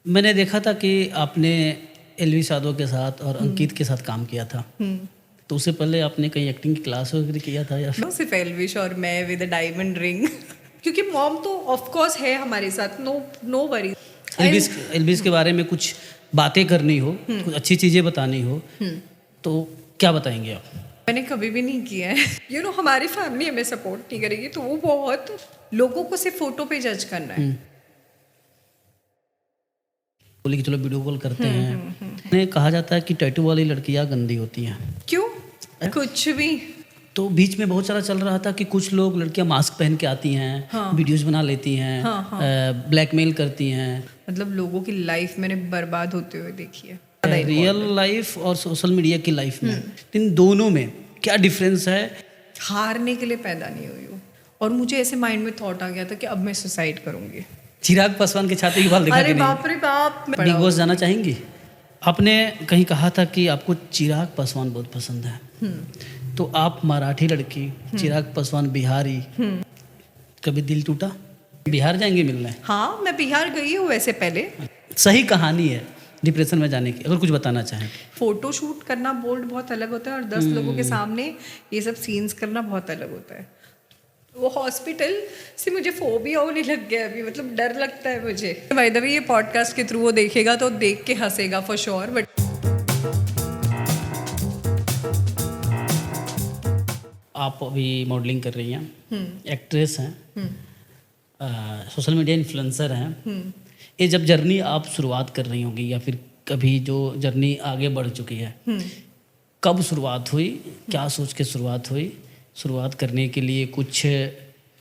मैंने देखा था कि आपने एलवी साधो के साथ और अंकित के साथ काम किया था। तो उससे पहले आपने कहीं एक्टिंग की क्लास वगैरह किया था या फिर? नो, सिर्फ एल्विश और मैं विद डायमंड रिंग क्योंकि मॉम तो ऑफ कोर्स है हमारे साथ, नो वरी। एलविस के बारे में कुछ बातें करनी हो, कुछ अच्छी चीज़ें बतानी हो, तो क्या बताएंगे आप? मैंने कभी भी नहीं किया है। हमारी फैमिली हमें सपोर्ट नहीं करेगी, तो वो बहुत लोगों को सिर्फ फोटो पे जज करना है। बोले कि चलो वीडियो कॉल करते हैं। कहा जाता है कि टैटू वाली लड़कियां गंदी होती हैं। क्यों? कुछ भी। तो बीच में बहुत सारा चल रहा था कि कुछ लोग लड़कियां मास्क पहन के आती हैं, वीडियोस बना लेती हैं, ब्लैकमेल करती हैं। मतलब लोगों की लाइफ मैंने बर्बाद होते हुए देखी है। रियल लाइफ और सोशल मीडिया की लाइफ में इन दोनों में क्या डिफरेंस है? हारने के लिए पैदा नहीं हुई हूँ, और मुझे ऐसे माइंड में थॉट आ गया था कि अब मैं सुसाइड करूंगी। चिराग पासवान के छाती की बाल दिखा के नहीं। बाप रे बाप। बिग बॉस जाना चाहेंगी? आपने कहीं कहा था कि आपको चिराग पासवान बहुत पसंद है। तो आप मराठी लड़की, चिराग पासवान बिहारी, कभी दिल टूटा? बिहार जाएंगे मिलने? हाँ, मैं बिहार गई हूँ वैसे पहले। सही कहानी है डिप्रेशन में जाने की, अगर कुछ बताना चाहें। फोटो शूट करना बोल्ड बहुत अलग होता है, और 10 लोगों के सामने ये सब सीन्स करना बहुत अलग होता है। वो हॉस्पिटल से मुझे फोबिया होने लग गया अभी, मतलब डर लगता है मुझे। बाय द वे, ये पॉडकास्ट के थ्रू वो देखेगा तो देख के हंसेगा फॉर श्योर। बट आप अभी मॉडलिंग कर रही हैं, एक्ट्रेस हैं, सोशल मीडिया इन्फ्लुएंसर हैं। ये जब जर्नी आप शुरुआत कर रही होंगी, या फिर कभी जो जर्नी आगे बढ़ चुकी है, कब शुरुआत हुई, क्या सोच के शुरुआत हुई? शुरुआत करने के लिए कुछ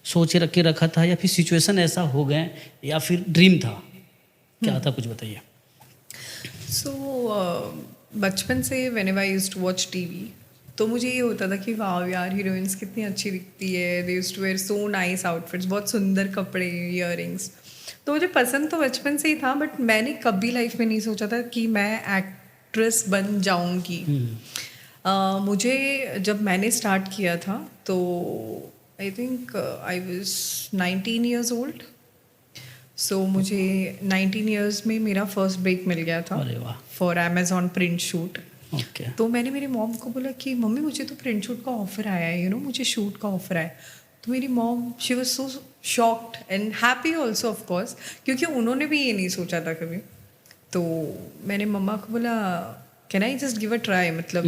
सोच रखे रखा था, या फिर सिचुएशन ऐसा हो गए, या फिर ड्रीम था? क्या था, कुछ बताइए। बचपन से whenever I used to watch TV, तो मुझे ये होता था कि वाह यार, हीरोइंस कितनी अच्छी दिखती है, they used to wear so nice outfits, बहुत सुंदर कपड़े, इयररिंग्स। तो मुझे पसंद तो बचपन से ही था, बट मैंने कभी लाइफ में नहीं सोचा था कि मैं एक्ट्रेस बन जाऊंगी। मुझे जब मैंने स्टार्ट किया था तो I think I was 19 years old. So मुझे 19 ईयर्स में मेरा फर्स्ट ब्रेक मिल गया था फॉर अमेजॉन प्रिंट शूट। तो मैंने मेरी मॉम को बोला कि मम्मी मुझे तो प्रिंट शूट का ऑफर आया है, मुझे शूट का ऑफर आया। तो मेरी mom, she was so shocked and happy also of course, क्योंकि उन्होंने भी ये नहीं सोचा था कभी। तो मैंने मम्मा को बोला can I just give a try, मतलब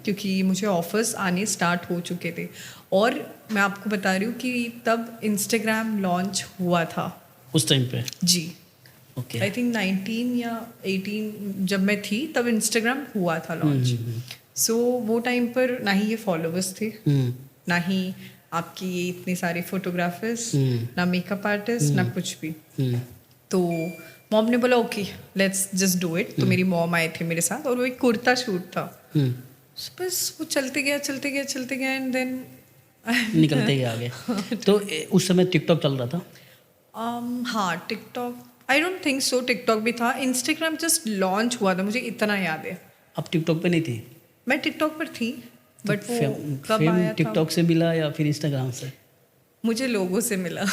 क्योंकि मुझे ऑफर्स आने स्टार्ट हो चुके थे। और मैं आपको बता रही हूँ कि तब इंस्टाग्राम लॉन्च हुआ था उस टाइम पे। जी, आई थिंक 19 या 18 जब मैं थी तब इंस्टाग्राम हुआ था लॉन्च। सो वो टाइम पर ना ही ये फॉलोवर्स थे, ना ही आपकी ये इतने सारे फोटोग्राफर्स, ना मेकअप आर्टिस्ट, ना कुछ भी। तो मॉम ने बोला okay let's just do it. तो मेरी मॉम आए थे मेरे साथ, और वो एक कुर्ता शूट था। बस वो चलते गया एंड देन निकलते गया आगे। तो उस समय टिकटॉक चल रहा था? हाँ, TikTok I don't think so, TikTok भी था। इंस्टाग्राम जस्ट लॉन्च हुआ था, मुझे इतना याद है। आप टिकटॉक पे नहीं थी? मैं टिकटॉक पर थी, बट तो वो कब आया था? टिकटॉक से मिला या फिर इंस्टाग्राम से? मुझे लोगों से मिला।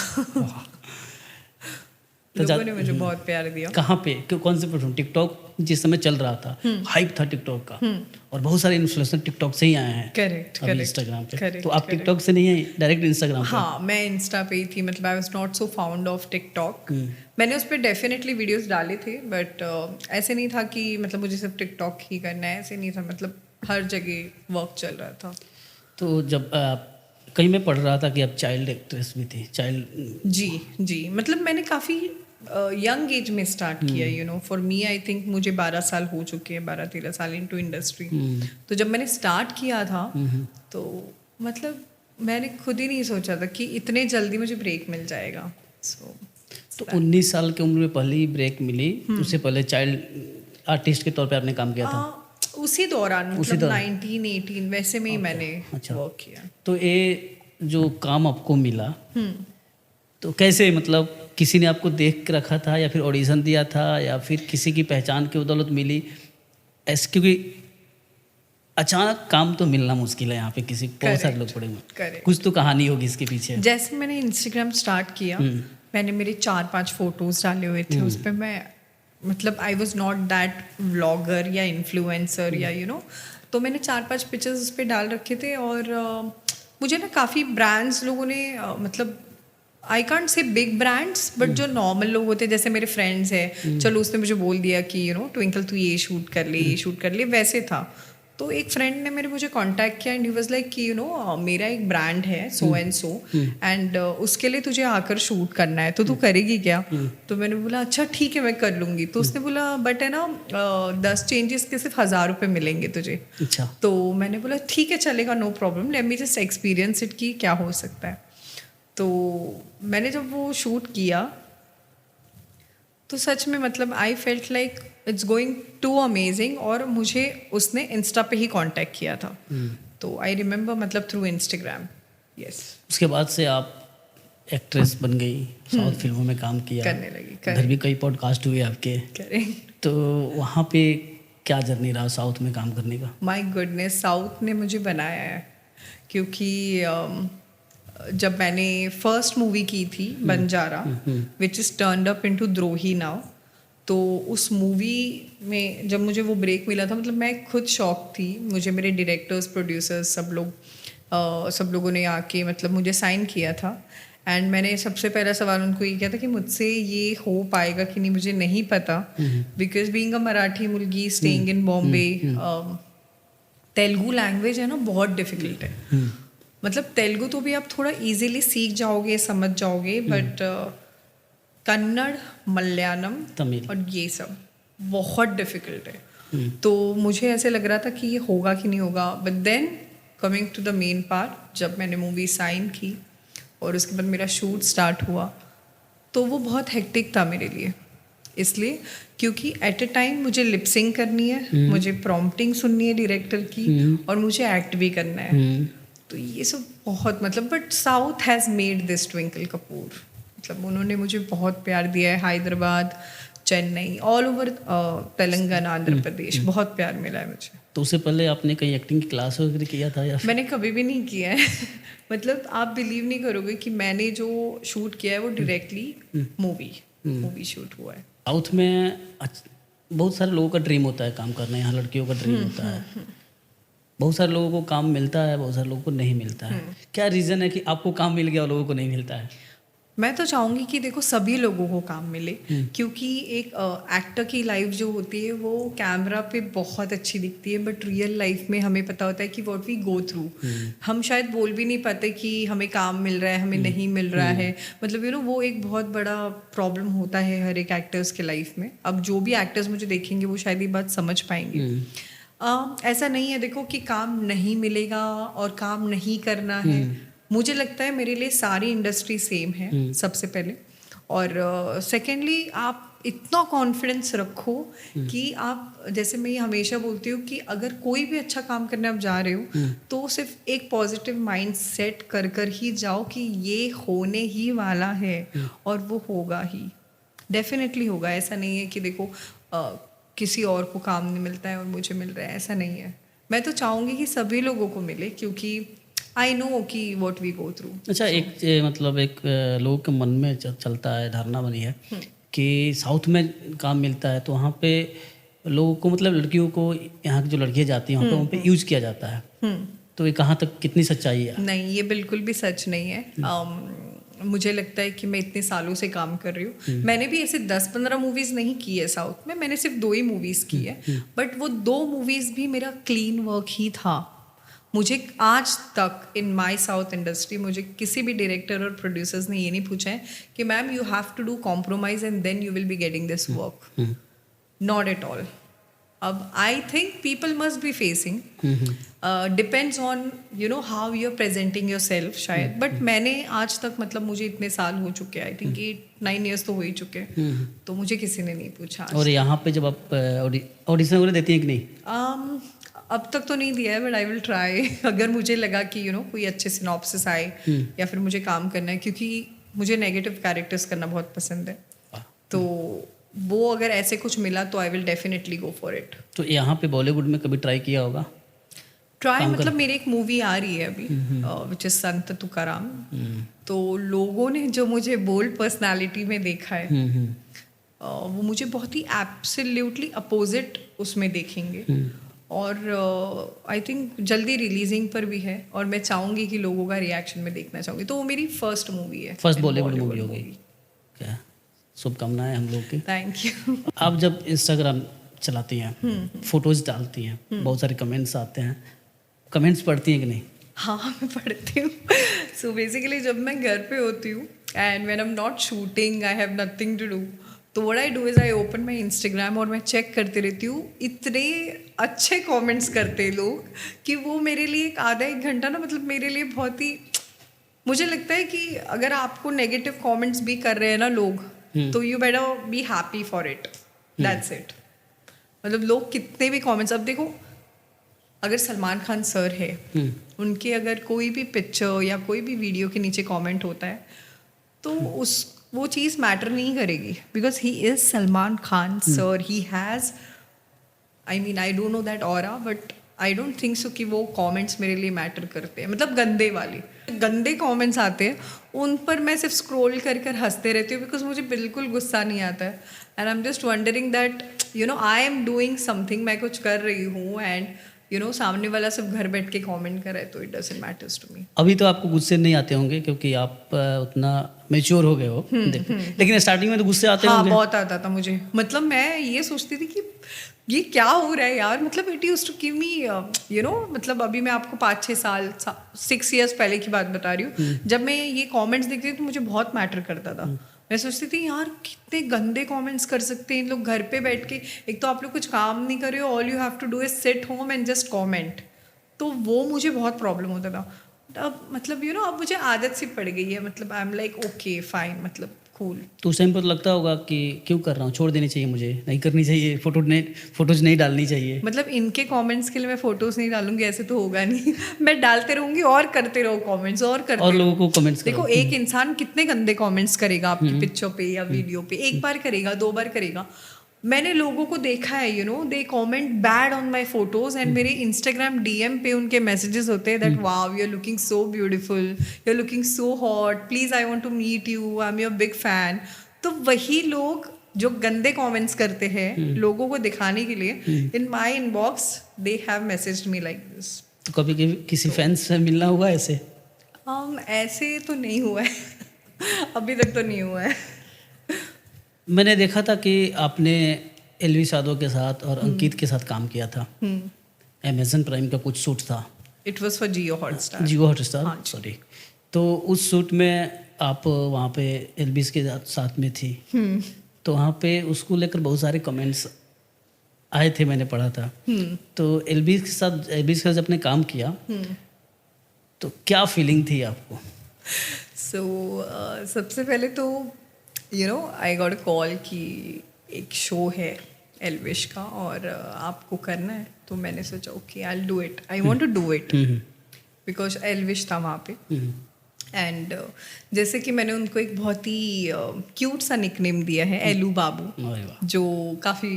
लोगों ने मुझे बहुत प्यार दिया। कहाँ पे, कौन से प्लेटफॉर्म? टिकटॉक जिस समय चल रहा था, हाइप था टिकटॉक का, और बहुत सारे इन्फ्लुएंसर टिकटॉक से ही आए हैं। करेक्ट, इंस्टाग्राम पे। तो आप टिकटॉक से नहीं है, डायरेक्ट इंस्टाग्राम पे? हाँ, मैं इंस्टा पे ही थी। मतलब I was not so found of TikTok. मैंने उस पर डेफिनेटली वीडियोस डाले थे, बट ऐसे नहीं था कि मतलब मुझे सिर्फ टिकटॉक ही करना है, ऐसे नहीं था। मतलब हर जगह वर्क चल रहा था। तो जब कहीं मैं पढ़ रहा था कि आप चाइल्ड एक्ट्रेस भी थी, चाइल्ड। जी, मतलब मैंने काफ़ी यंग एज में स्टार्ट किया। फॉर मी आई थिंक मुझे 12 साल हो चुके हैं, 12-13 साल इनटू इंडस्ट्री। तो जब मैंने स्टार्ट किया था तो मतलब मैंने खुद ही नहीं सोचा था कि इतने जल्दी मुझे ब्रेक मिल जाएगा। तो 19 साल की उम्र में पहली ब्रेक मिली। उससे पहले चाइल्ड आर्टिस्ट के तौर पे आपने काम किया था? उसी दौरान, मतलब 19-18 वैसे में ही मैंने वर्क किया। तो ये जो काम आपको मिला, तो कैसे, मतलब किसी ने आपको देख के रखा था, या फिर ऑडिशन दिया था, या फिर किसी की पहचान की बदौलत मिली? ऐसे क्योंकि अचानक काम तो मिलना मुश्किल है यहाँ पे, किसी बहुत सारे लोग पड़े हुए, कुछ तो कहानी होगी इसके पीछे। जैसे मैंने इंस्टाग्राम स्टार्ट किया, मैंने मेरे 4-5 फोटोज डाले हुए थे उस पर। मैं मतलब I was not that vlogger या इन्फ्लुएंसर या तो मैंने 4-5 पिक्चर्स उस पर डाल रखे थे और मुझे ना काफ़ी ब्रांड्स लोगों ने मतलब I can't say big brands but जो नॉर्मल लोग होते हैं जैसे मेरे फ्रेंड्स हैं, चलो उसने मुझे बोल दिया कि ट्विंकल तू ये शूट कर ले, ये शूट कर ले, वैसे था। तो एक फ्रेंड ने मुझे कांटेक्ट किया एंड ही वाज लाइक कि मेरा एक ब्रांड है सो एंड सो एंड उसके लिए तुझे आकर शूट करना है तो तू करेगी क्या? तो मैंने बोला अच्छा ठीक है मैं कर लूँगी। तो उसने बोला बट है ना 10 चेंजेस के सिर्फ 1000 रुपये मिलेंगे तुझे। अच्छा। तो मैंने बोला ठीक है चलेगा, no problem, let me just experience it कि क्या हो सकता है। तो मैंने जब वो शूट किया तो सच में मतलब I felt like it's going to amazing. और मुझे उसने इंस्टा पे ही कांटेक्ट किया था। तो आई रिमेंबर मतलब थ्रू इंस्टाग्राम। यस। उसके बाद से आप एक्ट्रेस बन गई, साउथ फिल्मों में काम किया, करने लगी। इधर भी कई पॉडकास्ट हुए आपके। करेक्ट। तो वहाँ पे क्या जर्नी रहा साउथ में काम करने का? माय गुडनेस, साउथ ने मुझे बनाया है क्योंकि जब मैंने फर्स्ट मूवी की थी Banjara which is turned up into Drohi now, तो उस मूवी में जब मुझे वो ब्रेक मिला था मतलब मैं खुद शॉक थी। मुझे मेरे डायरेक्टर्स, प्रोड्यूसर्स सब लोगों ने आके मतलब मुझे साइन किया था एंड मैंने सबसे पहला सवाल उनको ये किया था कि मुझसे ये हो पाएगा कि नहीं मुझे नहीं पता, बिकॉज बीइंग अ मराठी मुलगी staying in Bombay, Telugu language है ना बहुत डिफिकल्ट है। मतलब तेलुगु तो भी आप थोड़ा इजीली सीख जाओगे, समझ जाओगे, बट कन्नड़, मलयालम, तमिल और ये सब बहुत डिफिकल्ट है। तो मुझे ऐसे लग रहा था कि ये होगा कि नहीं होगा, but then coming to the main part, जब मैंने मूवी साइन की और उसके बाद मेरा शूट स्टार्ट हुआ तो वो बहुत हेक्टिक था मेरे लिए, इसलिए क्योंकि एट अ टाइम मुझे लिपसिंग करनी है, मुझे प्रॉम्प्टिंग सुननी है डायरेक्टर की, और मुझे एक्ट भी करना है। तो ये सब बहुत मतलब, but south has made this twinkle Kapoor, मतलब उन्होंने मुझे बहुत प्यार दिया है। हैदराबाद, चेन्नई, ऑल ओवर तेलंगाना, आंध्र प्रदेश, बहुत प्यार मिला है मुझे। तो उससे पहले आपने कहीं एक्टिंग की क्लास वगैरह किया था या फिर? मैंने कभी भी नहीं किया है मतलब आप बिलीव नहीं करोगे कि मैंने जो शूट किया है वो डायरेक्टली मूवी शूट हुआ है। साउथ में बहुत सारे लोगों का ड्रीम होता है काम करना, यहाँ लड़कियों का ड्रीम होता है। बहुत सारे लोगों को काम मिलता है, बहुत सारे लोगों को नहीं मिलता है। क्या रीज़न है कि आपको काम मिल गया और लोगों को नहीं मिलता है? मैं तो चाहूँगी कि देखो सभी लोगों को काम मिले, क्योंकि एक एक्टर की लाइफ जो होती है वो कैमरा पे बहुत अच्छी दिखती है, बट रियल लाइफ में हमें पता होता है कि व्हाट वी गो थ्रू। हम शायद बोल भी नहीं पाते कि हमें काम मिल रहा है, हमें नहीं मिल रहा है, मतलब वो एक बहुत बड़ा प्रॉब्लम होता है हर एक एक्टर्स के लाइफ में। अब जो भी एक्टर्स मुझे देखेंगे वो शायद ये बात समझ पाएंगे। ऐसा नहीं है देखो कि काम नहीं मिलेगा और काम नहीं करना है। मुझे लगता है मेरे लिए सारी इंडस्ट्री सेम है, सबसे पहले, और सेकेंडली आप इतना कॉन्फिडेंस रखो कि आप, जैसे मैं ये हमेशा बोलती हूँ कि अगर कोई भी अच्छा काम करने आप जा रहे हो तो सिर्फ एक पॉजिटिव माइंड सेट कर ही जाओ कि ये होने ही वाला है और वो होगा ही, डेफिनेटली होगा। ऐसा नहीं है कि देखो किसी और को काम नहीं मिलता है और मुझे मिल रहा है, ऐसा नहीं है। मैं तो चाहूँगी कि सभी लोगों को मिले, क्योंकि आई नो कि व्हाट वी गो थ्रू। अच्छा, मतलब एक लोगों के मन में चलता है, धारणा बनी है कि साउथ में काम मिलता है तो वहाँ पे लोगों को, मतलब लड़कियों को, यहाँ की जो लड़कियाँ जाती हैं वहाँ पे यूज किया जाता है। तो ये कहाँ तक, कितनी सच्चाई है? नहीं, ये बिल्कुल भी सच नहीं है। मुझे लगता है कि मैं इतने सालों से काम कर रही हूँ, मैंने भी ऐसे 10-15 मूवीज़ नहीं की है साउथ में, मैंने सिर्फ 2 ही मूवीज़ की है, बट वो 2 मूवीज़ भी मेरा क्लीन वर्क ही था। मुझे आज तक इन माय साउथ इंडस्ट्री मुझे किसी भी डायरेक्टर और प्रोड्यूसर्स ने ये नहीं पूछा है कि ma'am you have to do compromise and then you will be getting this work, not at all. अब I think people must be facing, depends on how you are presenting your self शायद, but मैंने आज तक, मतलब मुझे इतने साल हो चुके हैं, आई थिंक 8-9 ईयर्स तो हो ही चुके हैं, तो मुझे किसी ने नहीं पूछा। और यहाँ पे जब आप ऑडिशन वगैरह देती हैं कि नहीं? अब तक तो नहीं दिया है, बट आई विल ट्राई अगर मुझे लगा कि कोई अच्छे सिनॉप्सिस आए या फिर मुझे काम करना है, क्योंकि मुझे नेगेटिव कैरेक्टर्स करना बहुत पसंद है, तो वो अगर ऐसे कुछ मिला तो I will definitely go for it. तो यहाँ पे बॉलीवुड में कभी ट्राई किया होगा? ट्राई मतलब मेरी एक मूवी आ रही है अभी विच इज संत तुकाराम, तो लोगों ने जो मुझे बोल्ड पर्सनालिटी में देखा है वो मुझे बहुत ही एब्सोल्युटली अपोजिट उसमें देखेंगे। और आई थिंक जल्दी रिलीजिंग पर भी है, और मैं चाहूँगी कि लोगों का रिएक्शन में देखना चाहूँगी। तो वो मेरी फर्स्ट मूवी है, फर्स्ट बॉलीवुड मूवी होगी क्या? शुभकामनाएं हम लोग की। Thank you. आप जब इंस्टाग्राम चलाती हैं, फोटोज डालती हैं, बहुत सारे कमेंट्स आते हैं, कमेंट्स पढ़ती हैं कि नहीं? हाँ, मैं पढ़ती हूँ। सो बेसिकली जब मैं घर पे होती हूँ and when I am not shooting, I have nothing to do, तो what I do is I open my Instagram और मैं चेक करती रहती हूँ। इतने अच्छे कमेंट्स करते हैं लोग कि वो मेरे लिए एक आधा एक घंटा ना, मतलब मेरे लिए बहुत ही, मुझे लगता है कि अगर आपको नेगेटिव कमेंट्स भी कर रहे हैं ना लोग, तो you better be happy for it, that's it. मतलब लोग कितने भी कमेंट्स, अब देखो अगर सलमान खान सर है, उनके अगर कोई भी पिक्चर या कोई भी वीडियो के नीचे कमेंट होता है तो वो चीज़ मैटर नहीं करेगी, because he is Salman Khan sir, he has, I mean I don't know that aura, but I don't think so कि वो कमेंट्स मेरे लिए मैटर करते हैं। मतलब गंदे कमेंट्स आते हैं, उन पर मैं सिर्फ स्क्रॉल कर हंसते रहती हूँ, बिकॉज मुझे बिल्कुल गुस्सा नहीं आता है। And I am just wondering that you know I am doing something, मैं कुछ कर रही हूँ, एंड यू नो सामने वाला सब घर बैठ के कमेंट करे, तो it doesn't matters to me. अभी तो आपको गुस्से नहीं आते होंगे क्योंकि आप उतना मैच्योर हो गए हो, लेकिन स्टार्टिंग में तो गुस्से आते होंगे। हाँ, बहुत आता था मुझे। मतलब मैं ये सोचती थी कि ये क्या हो रहा है यार, मतलब it used to give me you know, मतलब अभी मैं आपको 5-6 साल 6 years पहले की बात बता रही हूँ, जब मैं ये कमेंट्स देखती थी तो मुझे बहुत मैटर करता था। मैं सोचती थी यार कितने गंदे कमेंट्स कर सकते हैं इन लोग घर पे बैठ के, एक तो आप लोग कुछ काम नहीं कर रहे हो, all you have to do is sit home and just comment, तो वो मुझे बहुत प्रॉब्लम होता था। अब मतलब यू नो अब मुझे आदत सी पड़ गई है, मतलब I am like okay fine, मतलब कूल। तो उस टाइम पर लगता होगा कि क्यों कर रहा हूँ, छोड़ देनी चाहिए, मुझे नहीं करनी चाहिए, फोटोज नहीं डालनी चाहिए। मतलब इनके कमेंट्स के लिए मैं फोटोज नहीं डालूंगी ऐसे तो होगा नहीं। मैं डालते रहूंगी और करते रहो कमेंट्स और करते और लोगों को कमेंट्स देखो एक इंसान कितने गंदे कमेंट्स करेगा आपकी पिक्चर पे या वीडियो पे, एक बार करेगा 2 बार करेगा। मैंने लोगों को देखा है, you know they comment bad on my photos, and मेरे इंस्टाग्राम डीएम पे उनके मैसेजेस होते हैं that wow you are looking so beautiful, you are looking so hot, please I want to meet you, I am your big fan. तो वही लोग जो गंदे कमेंट्स करते हैं लोगों को दिखाने के लिए, in my inbox they have messaged me like this. तो कभी किसी फैंस से मिलना हुआ ऐसे? ऐसे तो नहीं हुआ है अभी तक तो नहीं हुआ है। मैंने देखा था कि आपने एलवी साधो के साथ और अंकित के साथ काम किया था, अमेजन प्राइम का कुछ शूट था। It was for Jio Hotstar. Jio Hotstar, sorry. तो उस शूट में आप वहाँ पे एलविस के साथ में थी, तो वहाँ पे उसको लेकर बहुत सारे कमेंट्स आए थे, मैंने पढ़ा था। तो एलविस के साथ जब आपने काम किया तो क्या फीलिंग थी आपको? सबसे पहले तो you know I got a call कि एक शो है एल्विश का और आपको करना है, तो मैंने सोचा okay I will do it, I want to do it, because Elvish था वहाँ पे। एंड जैसे कि मैंने उनको एक बहुत ही क्यूट सा निकनेम दिया है एलू बाबू, जो काफ़ी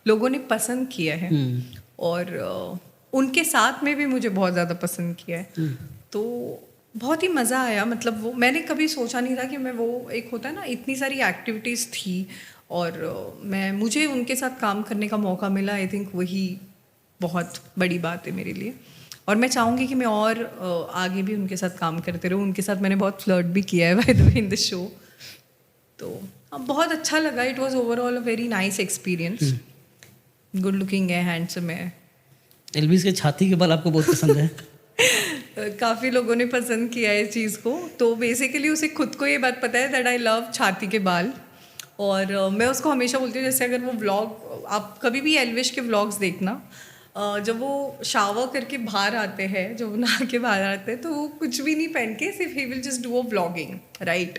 लोगों ने पसंद किया है और उनके साथ में भी मुझे बहुत ज़्यादा पसंद किया है। तो बहुत ही मज़ा आया। मतलब वो मैंने कभी सोचा नहीं था कि मैं वो एक होता है ना, इतनी सारी एक्टिविटीज़ थी और मुझे उनके साथ काम करने का मौका मिला। आई थिंक वही बहुत बड़ी बात है मेरे लिए और मैं चाहूँगी कि मैं और आगे भी उनके साथ काम करते रहूँ। उनके साथ मैंने बहुत फ्लर्ट भी किया है by the way in the show. तो बहुत अच्छा लगा। It was overall a very nice experience. Good looking है, हैंडसम है। एल्विस के छाती के बाल आपको बहुत पसंद है? काफ़ी लोगों ने पसंद किया है इस चीज़ को। तो बेसिकली उसे खुद को ये बात पता है दैट आई लव छाती के बाल। और मैं उसको हमेशा बोलती हूँ, जैसे अगर वो व्लॉग आप कभी भी एल्विश के व्लॉग्स देखना, जब वो शावर करके बाहर आते हैं, जब वो नहा के बाहर आते हैं, तो वो कुछ भी नहीं पहन के सिर्फ he will just do a vlogging, right.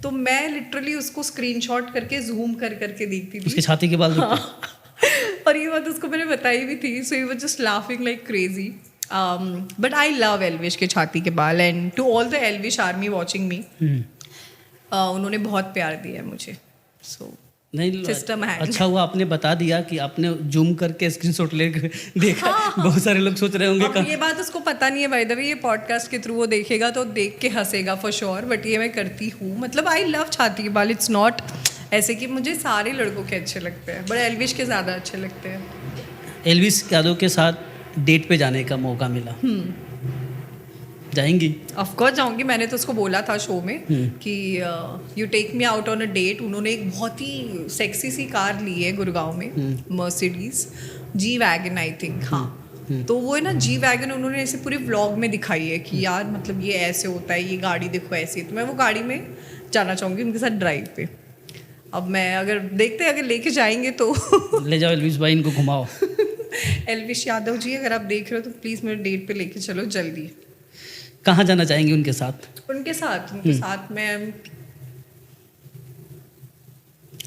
तो मैं लिटरली उसको स्क्रीनशॉट करके जूम कर करके देखती थी उसकी छाती के बाल। हाँ। और ये बात उसको मैंने बताई भी थी, so he was just laughing like crazy. But I love Elvish के छाती के बाल and to all the Elvish army watching me, उन्होंने बहुत प्यार दिया है मुझे। सो नहीं, सिस्टम है। अच्छा हुआ आपने बता दिया कि आपने जूम करके स्क्रीनशॉट ले देखा। हाँ। बहुत सारे लोग सोच रहे होंगे ये बात उसको पता नहीं है बाय द वे, ये पॉडकास्ट के थ्रू वो देखेगा तो देख के हंसेगा फॉर श्योर, बट ये मैं करती हूँ। मतलब आई लव छाती के बाल। इट्स नॉट ऐसे कि मुझे सारे लड़कों के अच्छे लगते हैं, बट एल्विश के ज़्यादा अच्छे लगते हैं। एल्विस यादव के साथ डेट पे जाने का मौका मिला, जाएंगी? ऑफ कोर्स जाऊंगी। मैंने तो उसको बोला था शो में कि you take me out on a date. उन्होंने एक बहुत ही सेक्सी सी कार ली है गुड़गांव में, Mercedes G wagon I think. हाँ, तो वो है ना जी वैगन, उन्होंने ऐसे पूरे व्लॉग में दिखाई है कि यार मतलब ये ऐसे होता है, ये गाड़ी देखो ऐसी। तो मैं वो गाड़ी में जाना चाहूँगी उनके साथ ड्राइव पे। अब मैं अगर देखते अगर लेके जाएंगे तो ले जाओ एल्विस भाई, इनको घुमाओ। एल्विश यादव जी अगर आप देख रहे हो तो प्लीज़ मेरे डेट पे लेके चलो जल्दी। कहाँ जाना चाहेंगे उनके साथ? उनके साथ मैं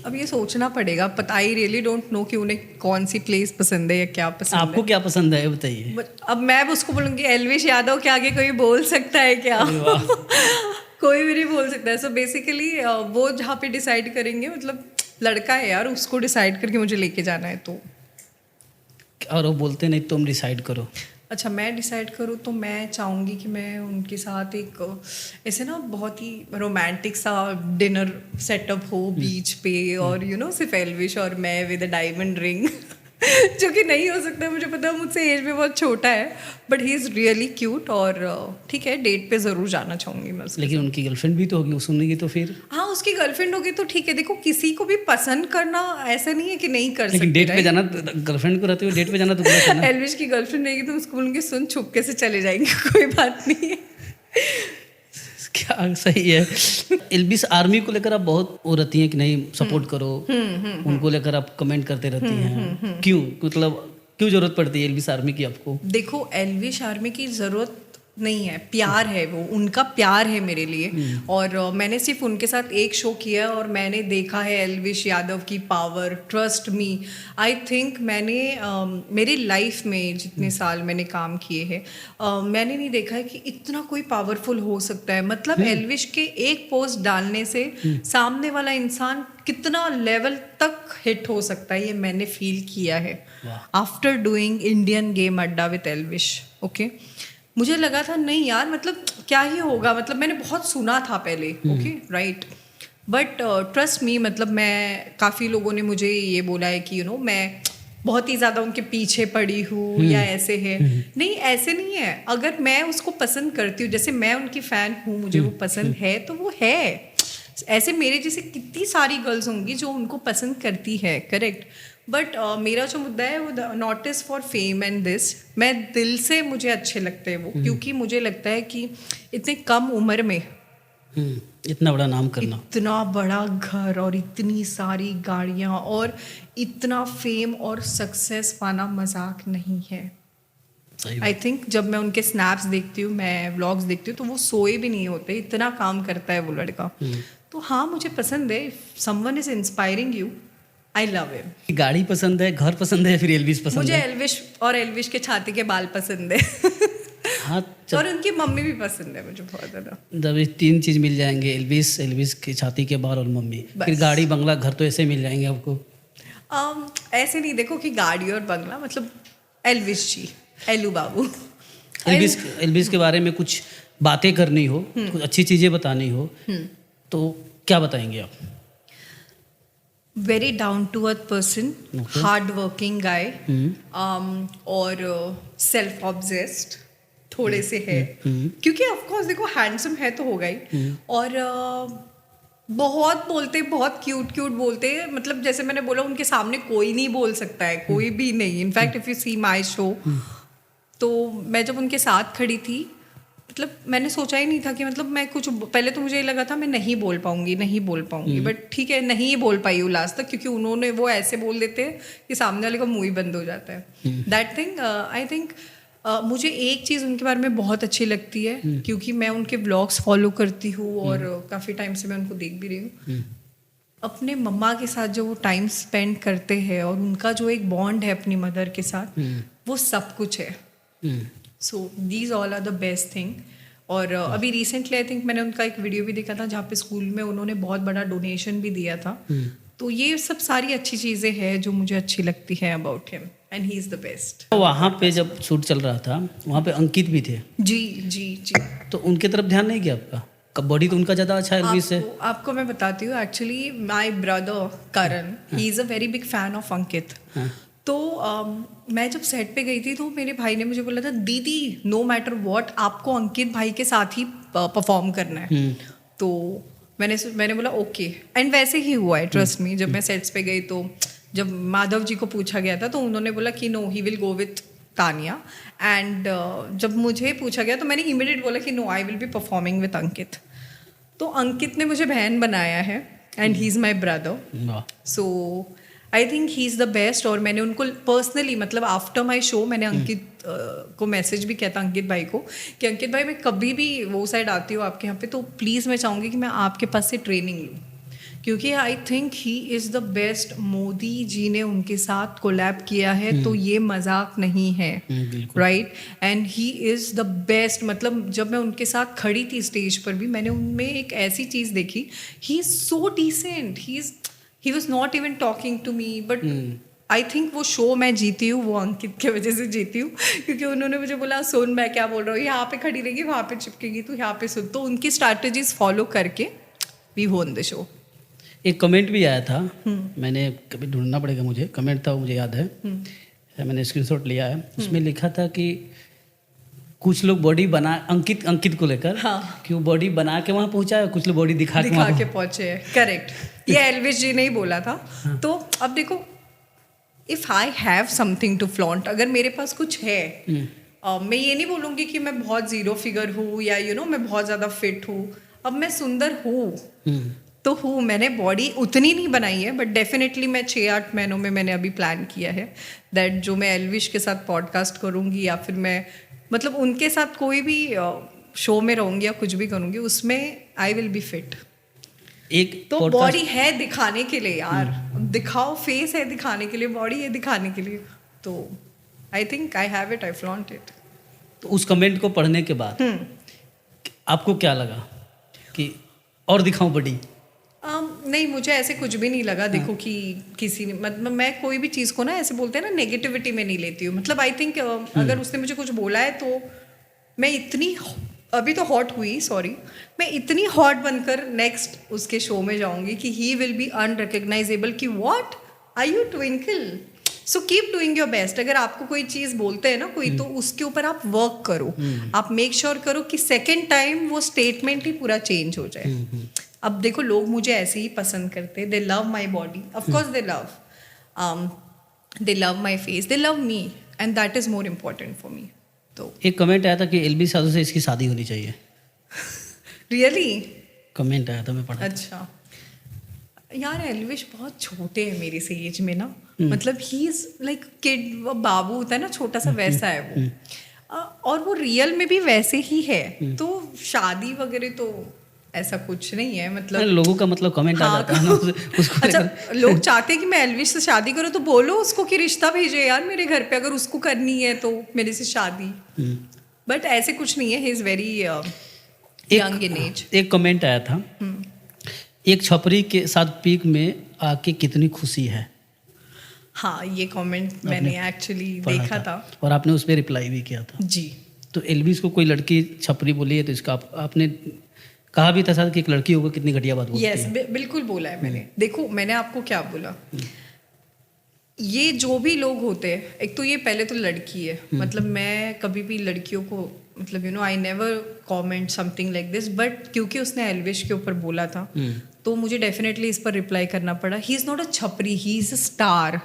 अब ये सोचना पड़ेगा। पता ही रियली डोंट नो कि उन्हें कौन सी प्लेस पसंद है या क्या पसंद आपको है। क्या पसंद है बताइए। अब मैं उसको बोलूँगी एल्विश यादव के आगे कोई बोल सकता है क्या? कोई भी नहीं बोल सकता है। सो बेसिकली वो जहाँ पे डिसाइड करेंगे, मतलब लड़का है यार, उसको डिसाइड करके मुझे लेके जाना है। तो और वो बोलते नहीं तुम डिसाइड करो। अच्छा, मैं डिसाइड करूँ तो मैं चाहूँगी कि मैं उनके साथ एक ऐसे ना बहुत ही रोमांटिक सा डिनर सेटअप हो बीच पे, और यू नो सिर्फ एल्विश और मैं विद अ डायमंड रिंग जो कि नहीं हो सकता, मुझे पता है मुझसे एज में बहुत छोटा है, but he is really cute. और ठीक है, डेट पे ज़रूर जाना चाहूँगी मैं उसके। लेकिन उनकी गर्लफ्रेंड भी तो होगी, वो सुनेगी तो फिर। हाँ, उसकी गर्लफ्रेंड होगी तो ठीक है। देखो, किसी को भी पसंद करना ऐसा नहीं है कि नहीं कर सकते। लेकिन डेट पे जाना, गर्लफ्रेंड को रहते हुए डेट पे जाना तो गलत है ना। एल्विश की गर्लफ्रेंड रहेगी तो उसको बोलूँगी सुन छुपके से चले जाएंगे, कोई बात नहीं है। क्या सही है। एल्विस आर्मी को लेकर आप बहुत वो रहती हैं कि नहीं सपोर्ट करो, उनको लेकर आप कमेंट करते रहती हैं, क्यों? मतलब क्यों जरूरत पड़ती है एल्विस आर्मी की आपको? देखो, एल्विश आर्मी की ज़रूरत नहीं है, प्यार है, वो उनका प्यार है मेरे लिए। और मैंने सिर्फ उनके साथ एक शो किया और मैंने देखा है एल्विश यादव की power. Trust me, I think मैंने मेरी लाइफ में जितने साल मैंने काम किए हैं, मैंने नहीं देखा है कि इतना कोई पावरफुल हो सकता है। मतलब एल्विश के एक पोस्ट डालने से सामने वाला इंसान कितना लेवल तक हिट हो सकता है, ये मैंने फील किया है आफ्टर डूइंग इंडियन गेम अड्डा विद एल्विश। ओके, मुझे लगा था नहीं यार, मतलब क्या ही होगा, मतलब मैंने बहुत सुना था पहले। Okay, right, but trust me, मतलब मैं काफ़ी लोगों ने मुझे ये बोला है कि मैं बहुत ही ज़्यादा उनके पीछे पड़ी हूँ या ऐसे है। नहीं, ऐसे नहीं है। अगर मैं उसको पसंद करती हूँ, जैसे मैं उनकी फ़ैन हूँ, मुझे वो पसंद है तो वो है। ऐसे मेरे जैसे कितनी सारी गर्ल्स होंगी जो उनको पसंद करती है, करेक्ट। बट मेरा जो मुद्दा है वो not is for fame and this. मैं दिल से, मुझे अच्छे लगते हैं वो, क्योंकि मुझे लगता है कि इतने कम उम्र में इतना बड़ा नाम करना, इतना बड़ा घर और इतनी सारी गाड़ियाँ और इतना फेम और सक्सेस पाना मजाक नहीं है। आई थिंक जब मैं उनके स्नैप्स देखती हूँ, मैं व्लॉग्स देखती हूँ, तो वो सोए भी नहीं होते, इतना काम करता है वो लड़का। तो हाँ, मुझे पसंद है। Someone is inspiring you, I love him. गाड़ी पसंद है, घर पसंद है, फिर एल्विस पसंद मुझे है? एल्विश और एल्विश के छाती के बाल पसंद है। हाँ, और उनकी मम्मी भी पसंद है मुझे बहुत ज़्यादा। जब ये तीन चीज़ मिल जाएंगे, एल्विस की छाती के बाल और मम्मी, फिर गाड़ी बंगला घर तो ऐसे मिल जाएंगे आपको। ऐसे नहीं देखो कि गाड़ी और बंगला, मतलब एल्विश जी, एलू बाबू। एल्विस के बारे में कुछ बातें करनी हो, कुछ अच्छी चीज़ें बतानी हो, तो क्या बताएंगे आप? Very down to earth person, hard working guy, और सेल्फ ऑब्सेस्ड थोड़े से है, क्योंकि ऑफ कोर्स देखो हैंडसम है तो होगा ही, और बहुत बोलते, बहुत क्यूट बोलते हैं। मतलब जैसे मैंने बोला, उनके सामने कोई नहीं बोल सकता है, कोई भी नहीं। In fact if you see my show, तो मैं जब उनके साथ खड़ी थी, मतलब मैंने सोचा ही नहीं था कि, मतलब मैं कुछ, पहले तो मुझे ये लगा था मैं नहीं बोल पाऊंगी, बट ठीक है, नहीं ही बोल पाई हूँ लास्ट तक, क्योंकि उन्होंने वो ऐसे बोल देते हैं कि सामने वाले का मुंह ही बंद हो जाता है। दैट थिंग, आई थिंक मुझे एक चीज़ उनके बारे में बहुत अच्छी लगती है, क्योंकि मैं उनके व्लॉग्स फॉलो करती हूँ और काफ़ी टाइम से मैं उनको देख भी रही हूँ। अपने मम्मा के साथ जो वो टाइम स्पेंड करते हैं और उनका जो एक बॉन्ड है अपनी मदर के साथ, वो सब कुछ है। So these all are the best thing. और अभी रिसेंटली आई थिंक मैंने उनका एक वीडियो भी देखा था, जहाँ पे स्कूल में उन्होंने बहुत बड़ा डोनेशन भी दिया था। तो ये सब सारी अच्छी चीज़ें हैं जो मुझे अच्छी लगती है about him, and he is the best. वहाँ पे जब शूट चल रहा था, वहाँ पे अंकित भी थे। जी जी जी। तो उनके तरफ ध्यान नहीं गया आपका? बॉडी तो उनका ज़्यादा अच्छा है एल्विस से। आपको मैं बताती हूँ, actually my brother Karan, he is a very big fan of Ankit. तो मैं जब सेट पे गई थी तो मेरे भाई ने मुझे बोला था, दीदी नो मैटर व्हाट आपको अंकित भाई के साथ ही परफॉर्म करना है। तो मैंने बोला ओके, एंड वैसे ही हुआ है, ट्रस्ट मी। जब मैं सेट्स पे गई तो जब माधव जी को पूछा गया था तो उन्होंने बोला कि no, he will go with Tania. And जब मुझे पूछा गया तो मैंने इमीडिएट बोला कि no, I will be performing with Ankit. तो अंकित ने मुझे बहन बनाया है and he is my brother, so I think he is the best. और मैंने उनको पर्सनली, मतलब आफ्टर माई शो मैंने अंकित को मैसेज भी किया था, अंकित भाई को, कि अंकित भाई मैं कभी भी वो साइड आती हूँ आपके यहाँ पे तो प्लीज़ मैं चाहूँगी कि मैं आपके पास से ट्रेनिंग लूँ, क्योंकि I think he is the best. Modi ji ने उनके साथ कोलैब किया है तो ये मजाक नहीं है, right? And he is the best. मतलब जब मैं उनके साथ खड़ी थी स्टेज पर भी, मैंने उनमें एक ऐसी चीज़ देखी, he is so decent, he was not even talking to me, but I think वो शो मैं जीती हूँ वो अंकित के वजह से जीती हूँ, क्योंकि उन्होंने मुझे बोला सुन मैं क्या बोल रहा हूँ, यहाँ पे खड़ी रहेगी वहाँ पे चिपकेगी, तो यहाँ पे सुन। तो उनकी स्ट्रैटेजीज फॉलो करके वी वोन द शो। एक कमेंट भी आया था, मैंने कभी ढूंढना पड़ेगा मुझे, कमेंट था वो मुझे याद है, मैंने स्क्रीनशॉट लिया है। उसमें लिखा था कि कुछ लोग बॉडी बना अंकित को लेकर, हाँ, कि वो बॉडी बना के वहाँ पहुँचा है, कुछ लोग बॉडी दिखा के पहुँचे हैं। करेक्ट, ये एल्विस जी ने ही बोला था। हाँ। तो अब देखो, if I have something to flaunt, अगर मेरे पास कुछ है, मैं ये नहीं बोलूँगी कि मैं बहुत जीरो फिगर हूँ या मैं बहुत ज़्यादा फिट हूँ। अब मैं सुंदर हूँ तो हूँ, मैंने बॉडी उतनी नहीं बनाई है, बट डेफिनेटली मैं 6-8 महीनों में मैंने अभी प्लान किया है दैट जो मैं एल्विश के साथ पॉडकास्ट करूँगी या फिर मैं मतलब उनके साथ कोई भी शो में रहूँगी या कुछ भी करूँगी, उसमें आई विल बी फिट। एक तो बॉडी है दिखाने के लिए यार, दिखाओ, फेस है दिखाने के लिए, बॉडी है दिखाने के लिए, तो I think I have it, I flaunt it. तो उस कमेंट को पढ़ने के बाद आपको क्या लगा कि और दिखाऊं बॉडी? नहीं, मुझे ऐसे कुछ भी नहीं लगा। देखो कि किसी ने, मतलब मैं कोई भी चीज़ को ना ऐसे बोलते हैं ना नेगेटिविटी में नहीं लेती हूँ। मतलब आई थिंक अगर उसने मुझे कुछ बोला है तो मैं इतनी, अभी तो हॉट हुई, सॉरी, मैं इतनी हॉट बनकर नेक्स्ट उसके शो में जाऊंगी कि ही विल बी अनरिकग्नाइजेबल कि what are you twinkle. So keep doing your best. अगर आपको कोई चीज़ बोलते हैं ना कोई, तो उसके ऊपर आप वर्क करो, आप मेक श्योर करो कि सेकेंड टाइम वो स्टेटमेंट ही पूरा चेंज हो जाए। अब देखो, लोग मुझे ऐसे ही पसंद करते, दे love my body, of course they love my face, they love me, and that is more important for me. तो एक कमेंट आया था कि एलबी साधु से इसकी शादी होनी चाहिए। रियली? कमेंट आया था, मैं पढ़ा। अच्छा यार, एल्विश बहुत छोटे हैं मेरे से एज में ना, मतलब ही इज लाइक किड, वो बाबू होता है ना छोटा सा, वैसा है वो, और वो रियल में भी वैसे ही है। तो शादी वगैरह तो ऐसा कुछ नहीं है, मतलब लोगों का मतलब कमेंट आ जाता है ना उसको। अच्छा, लोग चाहते हैं कि मैं एल्विश से शादी करूं, तो बोलो उसको कि रिश्ता भेजे यार मेरे घर पे, अगर उसको करनी है तो मेरे से शादी। बट ऐसे कुछ नहीं है, he is very young in age. एक कमेंट आया था, एक छपरी के साथ पीक में आके कितनी खुशी है। हाँ, ये कमेंट मैंने एक्चुअली देखा था और आपने उस पर रिप्लाई भी किया था जी। तो एल्विश को कोई लड़की छपरी बोली है तो इसका आपने कहा भी था शायद कि एक लड़की होगा, कितनी घटिया बात बोलती है। यस, बिल्कुल बोला है मैंने। देखो, मैंने आपको क्या बोला, ये जो भी लोग होते हैं, एक तो ये पहले तो लड़की है, मतलब मैं कभी भी लड़कियों को, मतलब I never comment something like this, but क्योंकि उसने एल्विश के ऊपर बोला था तो मुझे डेफिनेटली इस पर रिप्लाई करना पड़ा। ही इज़ नॉट अ छपरी, ही is a star,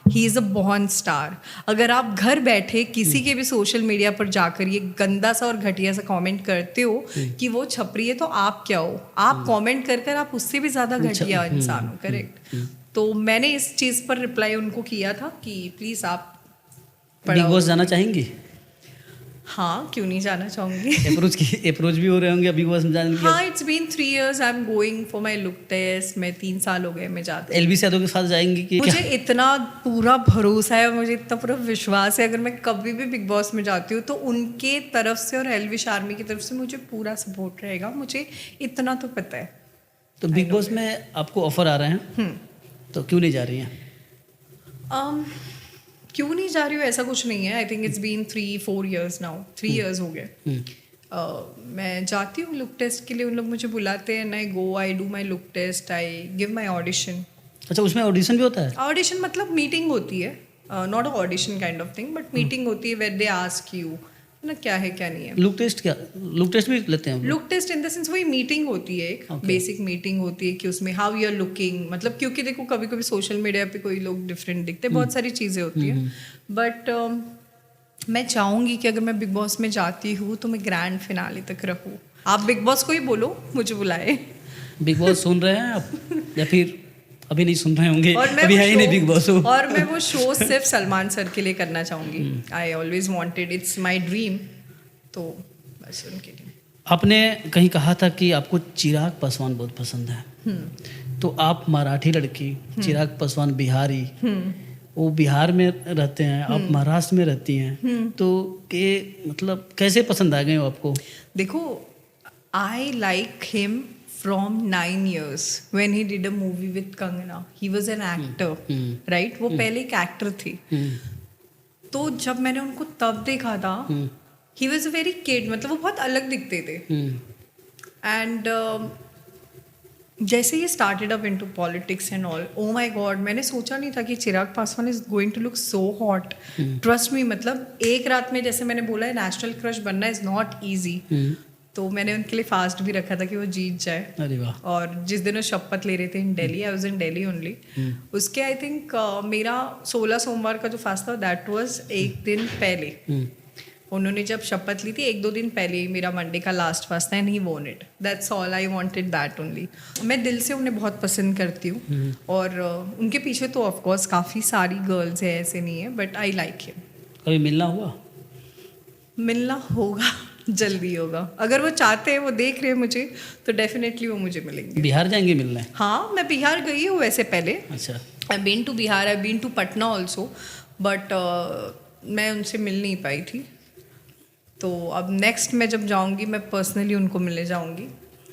he is a born star. अगर आप घर बैठे किसी के भी सोशल मीडिया पर जाकर ये गंदा सा और घटिया सा कमेंट करते हो कि वो छपरी है, तो आप क्या हो? आप कमेंट कर आप उससे भी ज़्यादा घटिया इंसान हो, करेक्ट? तो मैंने इस चीज़ पर रिप्लाई उनको किया था कि प्लीज़ आप बिग बॉस जाना चाहेंगी? हाँ, क्यों नहीं जाना चाहूँगी। अप्रोच भी हो रहे होंगे बिग बॉस में जाने के? हाँ, it's been 3 years, I am going for my look test. मैं 3 साल हो गए मैं जाती। एलबी यादव के साथ जाएंगी कि? मुझे इतना पूरा भरोसा है, मुझे इतना पूरा विश्वास है, अगर मैं कभी भी बिग बॉस में जाती हूँ तो उनके तरफ से और एल्विश आर्मी की तरफ से मुझे पूरा सपोर्ट रहेगा, मुझे इतना तो पता है। तो बिग बॉस में आपको ऑफर आ रहे हैं, तो क्यों नहीं जा रही हैं? क्यों नहीं जा रही हूँ ऐसा कुछ नहीं है। I think it's been 3-4 years now, 3 years हो गए। मैं जाती हूँ लुक टेस्ट के लिए, उन लोग मुझे बुलाते हैं, I go, I do my look test, I give my audition. अच्छा, उसमें ऑडिशन भी होता है? ऑडिशन मतलब मीटिंग होती है, not a audition kind of thing, but meeting होती है वेयर दे आस्क यू ना क्या है क्या नहीं है. लुक टेस्ट क्या, लुक टेस्ट भी लेते हैं? Look test in the sense वही मीटिंग होती है, एक बेसिक मीटिंग होती है कि उसमें हाउ यू आर लुकिंग, मतलब क्योंकि देखो कभी कभी सोशल मीडिया पे कोई लोग डिफरेंट दिखते हैं, बहुत सारी चीज़ें होती है. बट मैं चाहूँगी कि अगर मैं बिग बॉस में जाती हूँ तो मैं ग्रैंड फिनाले तक रहूँ. आप बिग बॉस को ही बोलो मुझे बुलाए. बिग बॉस सुन रहे हैं आप या फिर अभी नहीं सुन रहे होंगे? और मैं अभी है ही नहीं बिग बॉस. और मैं वो शो सिर्फ सलमान सर के लिए करना चाहूँगी. I always wanted, it's my dream. तो बस उनके लिए. आपने कहीं कहा था कि आपको चिराग पासवान बहुत पसंद है. तो आप मराठी लड़की, चिराग पासवान बिहारी, वो बिहार में रहते हैं, आप महाराष्ट्र में रहती हैं, तो ये मतलब कैसे पसंद आ गए हो आपको? देखो, I like him from 9 years when he did a movie with Kangana. He was an actor, right? वो पहले एक एक्टर थे. तो जब मैंने उनको तब देखा था, he was a very kid, मतलब वो बहुत अलग दिखते थे. And जैसे ही started up into politics and all, oh my god, मैंने सोचा नहीं था कि Chirag Paswan is going to look so hot. Trust me, मतलब एक रात में, जैसे मैंने बोला है, नेशनल क्रश बनना is not easy. तो मैंने उनके लिए फास्ट भी रखा था कि वो जीत जाए. अरे वाह. और जिस दिन वो शपथ ले रहे थे in Delhi, I was in Delhi only, उसके आई थिंक मेरा 16 सोमवार का जो फास्ट था दैट वाज एक दिन पहले. उन्होंने जब शपथ ली थी 1-2 दिन पहले ही मेरा मंडे का लास्ट फास्ट था, एंड ही वोन it. That's all, I wanted that only. मैं दिल से उन्हें बहुत पसंद करती हूँ. और उनके पीछे तो ऑफकोर्स काफ़ी सारी गर्ल्स है, ऐसे नहीं है, बट आई लाइक हिम. कभी मिलना हुआ? मिलना होगा, जल्दी होगा. अगर वो चाहते हैं, वो देख रहे हैं मुझे, तो डेफिनेटली वो मुझे मिलेंगे. बिहार जाएंगे मिलने? हाँ, मैं बिहार गई हूँ वैसे पहले. अच्छा. I been to Bihar, I been to Patna also, but मैं उनसे मिल नहीं पाई थी. तो अब नेक्स्ट मैं जब जाऊँगी, मैं पर्सनली उनको मिलने जाऊँगी,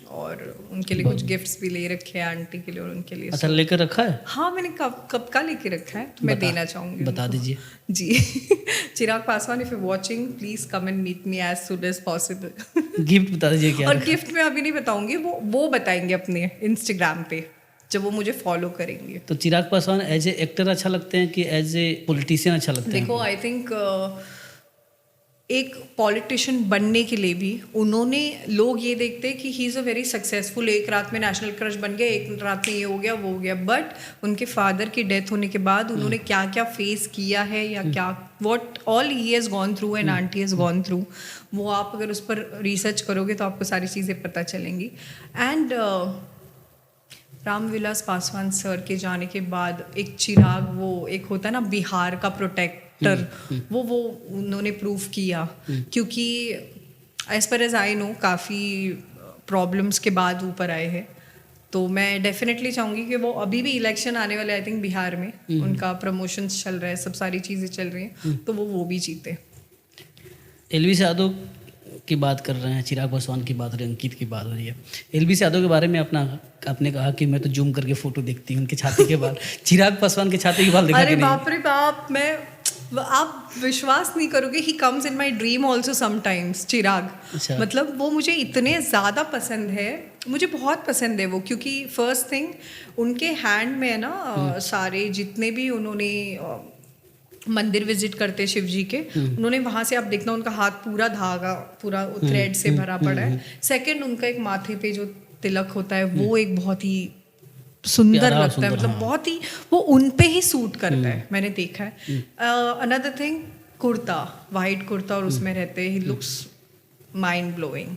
और उनके लिए कुछ गिफ्ट्स भी ले रखे हैं, आंटी के लिए और उनके लिए. अच्छा, लेकर रखा है? हाँ, मैंने कब का लेके रखा है, तो मैं देना चाहूँगी. बता दीजिए जी. Chirag Paswan, if you watching, please come and meet me as soon as possible. Gift बता दीजिए क्या. और गिफ्ट मैं अभी नहीं बताऊंगी, वो बताएंगे अपने इंस्टाग्राम पे जब वो मुझे फॉलो करेंगे. तो Chirag Paswan as a actor अच्छा लगते हैं कि एज ए पॉलिटिशियन अच्छा लगते हैं? देखो, आई थिंक एक पॉलिटिशियन बनने के लिए भी उन्होंने, लोग ये देखते हैं कि ही इज़ अ वेरी सक्सेसफुल, एक रात में नेशनल क्रश बन गया, एक रात में ये हो गया वो हो गया. बट उनके फादर की डेथ होने के बाद उन्होंने क्या क्या फेस किया है, या क्या what all he has gone through and aunty has gone through, वो आप अगर उस पर रिसर्च करोगे तो आपको सारी चीज़ें पता चलेंगी. एंड रामविलास पासवान सर के जाने के बाद एक चिराग, वो एक होता है ना बिहार का प्रोटेक्टर, वो उन्होंने प्रूव किया. क्योंकि as per as I know काफ़ी प्रॉब्लम्स के बाद ऊपर आए हैं. तो मैं डेफिनेटली चाहूँगी कि वो, अभी भी इलेक्शन आने वाले आई थिंक बिहार में, उनका प्रमोशंस चल रहा है, सब सारी चीज़ें चल रही हैं, तो वो भी जीते. एलवीस यादव की बात कर रहे हैं, चिराग पासवान की बात हो रही है, अंकित की बात हो रही है. एलवीस यादव के बारे में आपने कहा कि मैं तो जूम करके फोटो देखती हूँ उनके छाती के बाल. चिराग पासवान के छाती के बाल देखा कि नहीं? अरे बाप रे बाप, आप विश्वास नहीं करोगे, he comes in my dream also sometimes. Chirag, अच्छा. मतलब वो मुझे इतने ज़्यादा पसंद है, मुझे बहुत पसंद है वो. क्योंकि फर्स्ट थिंग, उनके हैंड में है ना सारे जितने भी उन्होंने मंदिर विजिट करते शिव जी के, उन्होंने वहाँ से, आप देखना उनका हाथ पूरा धागा, पूरा थ्रेड से भरा पड़ा है. सेकंड, उनका एक माथे पे जो तिलक होता है, वो एक बहुत ही सुंदर लगता है, मतलब बहुत ही, वो उन पे ही सूट करता है, मैंने देखा है. Another thing, kurta, white kurta, और उसमें रहते, ही लुक्स माइंड ब्लोइंग.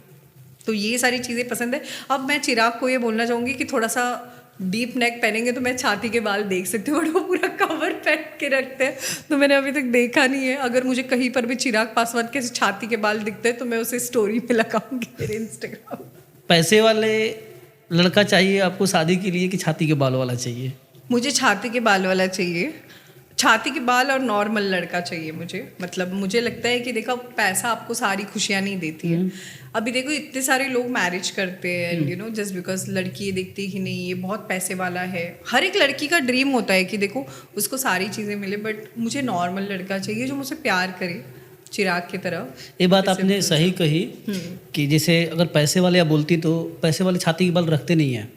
तो ये सारी चीज़ें पसंद है. अब मैं चिराग को ये बोलना चाहूँगी कि थोड़ा सा डीप नेक पहनेंगे तो मैं छाती के बाल देख सकती हूँ, बट वो पूरा कवर पहन के रखते हैं, तो मैंने अभी तक देखा नहीं है. अगर मुझे कहीं पर भी चिराग पासवान के छाती के बाल दिखते हैं तो मैं उसे स्टोरी पे लगाऊंगी मेरे इंस्टाग्राम. पैसे वाले लड़का चाहिए आपको शादी के लिए कि छाती के बाल वाला चाहिए? मुझे छाती के बाल वाला चाहिए. छाती के बाल और नॉर्मल लड़का चाहिए मुझे. मतलब मुझे लगता है कि देखो, पैसा आपको सारी खुशियाँ नहीं देती है. अभी देखो, इतने सारे लोग मैरिज करते हैं, and you know, just because लड़की ये देखती है कि नहीं ये बहुत पैसे वाला है. हर एक लड़की का ड्रीम होता है कि देखो उसको सारी चीज़ें मिले, बट मुझे नॉर्मल लड़का चाहिए जो मुझसे प्यार करे, चिराग की तरह। ये बात आपने सही कही कि जैसे अगर पैसे वाले आप बोलती तो पैसे वाले छाती के बल रखते नहीं हैं।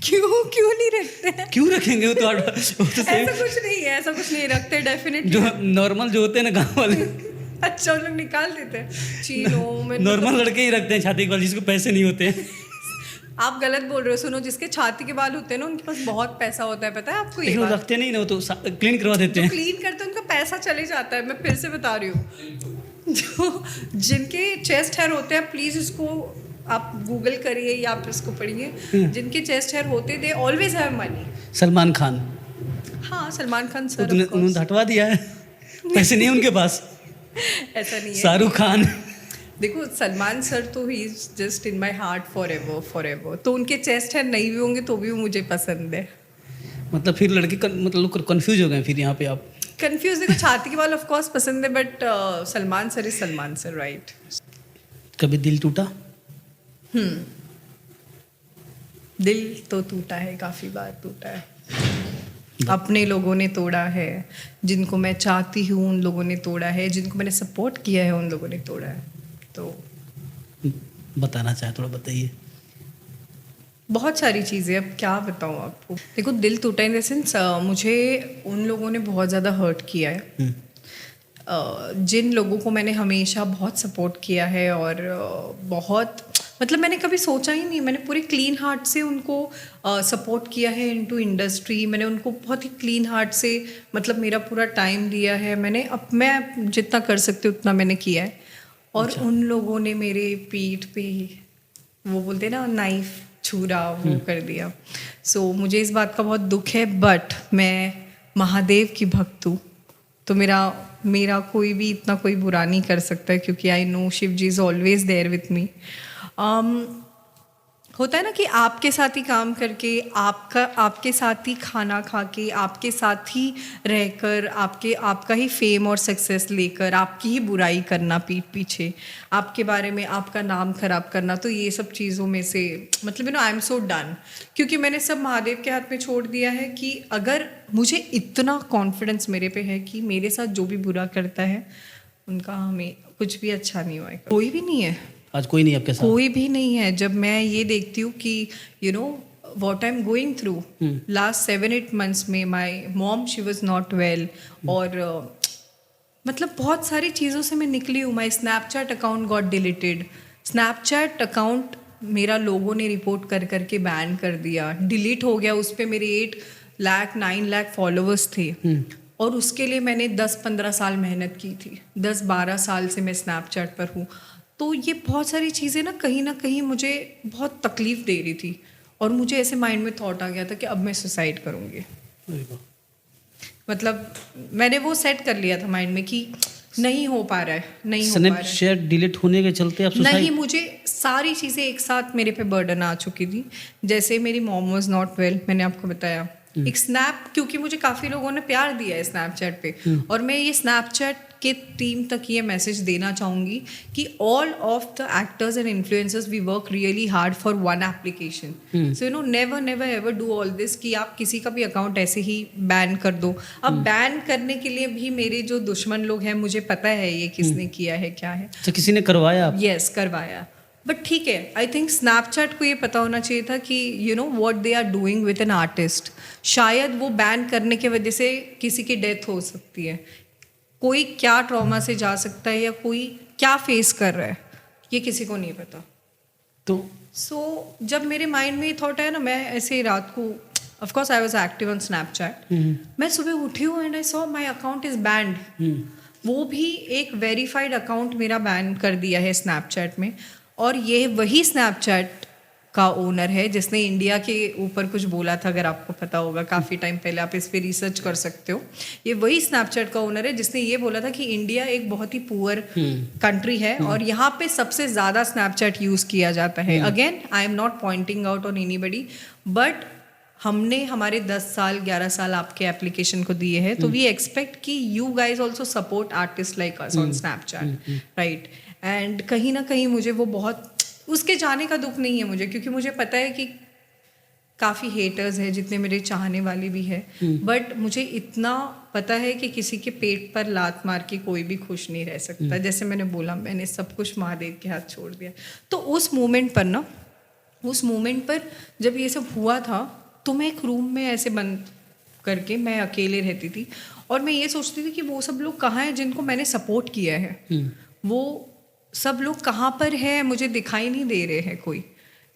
क्यों नहीं रखते हैं? क्यों रखेंगे? वो तो सही। ऐसा कुछ नहीं है, ऐसा कुछ नहीं रखते डेफिनेटली। जो नॉर्मल जो होते हैं ना गाँव वाले अच्छा, उन लोग निकाल देते हैं चीनों में। नॉर्मल लड़के ही रखते हैं छाती के बल, जिसको पैसे नहीं होते हैं। आप गलत बोल रहे हो। सुनो, जिसके छाती के बाल होते हैं ना, उनके पास बहुत पैसा होता है, पता है आपको ये लेकिन वो बात? रखते नहीं ना, वो तो क्लीन करवा देते हैं। क्लीन करते हैं, उनका पैसा चले जाता है। मैं फिर से बता रही हूँ, जो जिनके चेस्ट हेयर होते हैं, प्लीज इसको आप गूगल करिए या आप इसको पढ़िए। जिनके चेस्ट हेयर होते, they always have money. Salman Khan, हाँ, सलमान खान सर, उन्होंने हटवा दिया है, पैसे नहीं उनके पास। ऐसा नहीं है। शाहरुख खान, देखो सलमान सर तो he is just in my heart for ever. तो उनके चेस्ट हेयर नहीं भी होंगे तो भी वो मुझे पसंद है। मतलब फिर लड़के मतलब कंफ्यूज हो गए फिर यहाँ पे आप। कंफ्यूज, देखो छाती के बाल ऑफ कोर्स पसंद है, but Salman sir is Salman sir, right. कभी दिल टूटा? दिल तो टूटा है, काफ़ी बार टूटा है। अपने लोगों ने तोड़ा है, जिनको मैं चाहती हूँ उन लोगों ने तोड़ा है, जिनको मैंने सपोर्ट किया है उन लोगों ने तोड़ा है। तो बताना चाहे थोड़ा बताइए। बहुत सारी चीज़ें, अब क्या बताऊँ आपको। देखो, दिल टूटा इन द सेंस, मुझे उन लोगों ने बहुत ज़्यादा हर्ट किया है, जिन लोगों को मैंने हमेशा बहुत सपोर्ट किया है और बहुत, मतलब मैंने कभी सोचा ही नहीं, मैंने पूरे क्लीन हार्ट से उनको सपोर्ट किया है इनटू इंडस्ट्री। मैंने उनको बहुत ही क्लीन हार्ट से, मतलब मेरा पूरा टाइम दिया है मैंने, अब मैं जितना कर सकती हूँ उतना मैंने किया है। और अच्छा। उन लोगों ने मेरे पीठ पे, वो बोलते हैं ना, नाइफ छुरा, वो कर दिया। सो मुझे इस बात का बहुत दुख है, बट मैं महादेव की भक्त हूँ, तो मेरा कोई भी इतना कोई बुरा नहीं कर सकता है, क्योंकि I know Shiv ji is always there with me. होता है ना कि आपके साथ ही काम करके, आपके साथ ही खाना खा के, आपके साथ ही रहकर, आपका ही फेम और सक्सेस लेकर आपकी ही बुराई करना पीठ पीछे, आपके बारे में आपका नाम खराब करना। तो ये सब चीज़ों में से, मतलब you know, I am so done, क्योंकि मैंने सब महादेव के हाथ में छोड़ दिया है। कि अगर मुझे इतना कॉन्फिडेंस मेरे पे है कि मेरे साथ जो भी बुरा करता है उनका हमें कुछ भी अच्छा नहीं होगा। कोई भी नहीं है आज, कोई नहीं आपके साथ? कोई भी नहीं है। जब मैं ये देखती हूँ कि you know what I am going through last 7-8 months में, my mom she was not well, और मतलब बहुत सारी चीज़ों से मैं निकली हूँ। My Snapchat account got deleted. Snapchat account मेरा लोगों ने रिपोर्ट कर करके बैन कर दिया, डिलीट हो गया। उस पर मेरे 8 लाख 9 लाख फॉलोअर्स थे, और उसके लिए मैंने 10-15 साल मेहनत की थी। 10-12 साल से मैं स्नैपचैट पर हूँ। तो ये बहुत सारी चीज़ें ना कहीं मुझे बहुत तकलीफ़ दे रही थी, और मुझे ऐसे माइंड में थॉट आ गया था कि अब मैं सुसाइड करूँगी। मतलब मैंने वो सेट कर लिया था माइंड में कि नहीं हो पा रहा है, नहीं हो पा रहा है। स्नैपचैट डिलीट होने के चलते आप सुसाइड? नहीं, मुझे सारी चीज़ें एक साथ मेरे पे बर्डन आ चुकी थी। जैसे मेरी मॉम वाज नॉट वेल, मैंने आपको बताया। एक स्नैप, क्योंकि मुझे काफ़ी लोगों ने प्यार दिया है स्नैपचैट पे, और मैं ये स्नैपचैट के टीम तक ये मैसेज देना चाहूँगी कि all of the actors and influencers we work really hard for one application. So you know, never ever do all this कि आप किसी का भी अकाउंट ऐसे ही बैन कर दो। अब बैन करने के लिए भी मेरे जो दुश्मन लोग हैं, मुझे पता है ये किसने किया है, क्या है। तो किसी ने करवाया? यस, करवाया। बट ठीक है, आई थिंक स्नैपचैट को ये पता होना चाहिए था कि you know what they are doing with an artist. शायद वो बैन करने की वजह से किसी की डेथ हो सकती है, कोई क्या ट्रॉमा से जा सकता है, या कोई क्या फेस कर रहा है, ये किसी को नहीं पता। तो जब मेरे माइंड में ये थॉट है ना, मैं ऐसे रात को, of course I was active on Snapchat, मैं सुबह उठी हूँ and I saw my account is band. वो भी एक वेरीफाइड अकाउंट मेरा बैन कर दिया है स्नैपचैट में, और ये वही स्नैपचैट का ओनर है जिसने इंडिया के ऊपर कुछ बोला था। अगर आपको पता होगा, काफ़ी टाइम पहले, आप इस पे रिसर्च कर सकते हो। ये वही स्नैपचैट का ओनर है जिसने ये बोला था कि इंडिया एक बहुत ही पुअर कंट्री है, और यहाँ पे सबसे ज़्यादा स्नैपचैट यूज़ किया जाता है। Again, I am not pointing out on anybody, but हमने हमारे 10 साल 11 साल आपके एप्लीकेशन को दिए हैं, तो वी एक्सपेक्ट कि you guys also support artist like us on Snapchat, right. And कहीं ना कहीं मुझे वो बहुत, उसके जाने का दुख नहीं है मुझे, क्योंकि मुझे पता है कि काफ़ी हेटर्स है, जितने मेरे चाहने वाले भी है, बट मुझे इतना पता है कि किसी के पेट पर लात मार के कोई भी खुश नहीं रह सकता। जैसे मैंने बोला, मैंने सब कुछ महादेव के हाथ छोड़ दिया। तो उस मोमेंट पर जब ये सब हुआ था, तो मैं एक रूम में ऐसे बंद करके मैं अकेले रहती थी और मैं ये सोचती थी कि वो सब लोग कहाँ हैं जिनको मैंने सपोर्ट किया है। वो सब लोग कहाँ पर है, मुझे दिखाई नहीं दे रहे हैं कोई।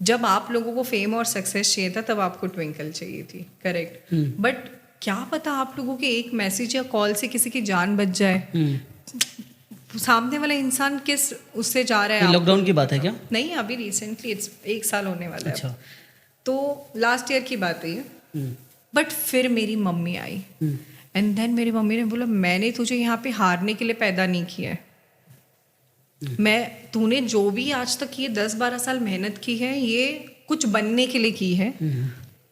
जब आप लोगों को फेम और सक्सेस चाहिए था, तब आपको ट्विंकल चाहिए थी, करेक्ट। बट क्या पता आप लोगों के एक मैसेज या कॉल से किसी की जान बच जाए। सामने वाला इंसान किस उससे जा रहा है। लॉकडाउन की बात है क्या? नहीं, अभी रिसेंटली 1 साल होने वाला है। अच्छा। तो लास्ट ईयर की बात है ये। बट फिर मेरी मम्मी आई एंड देन मेरी मम्मी ने बोला, मैंने तुझे यहाँ पे हारने के लिए पैदा नहीं किया है। तूने जो भी आज तक ये 10-12 साल मेहनत की है, ये कुछ बनने के लिए की है।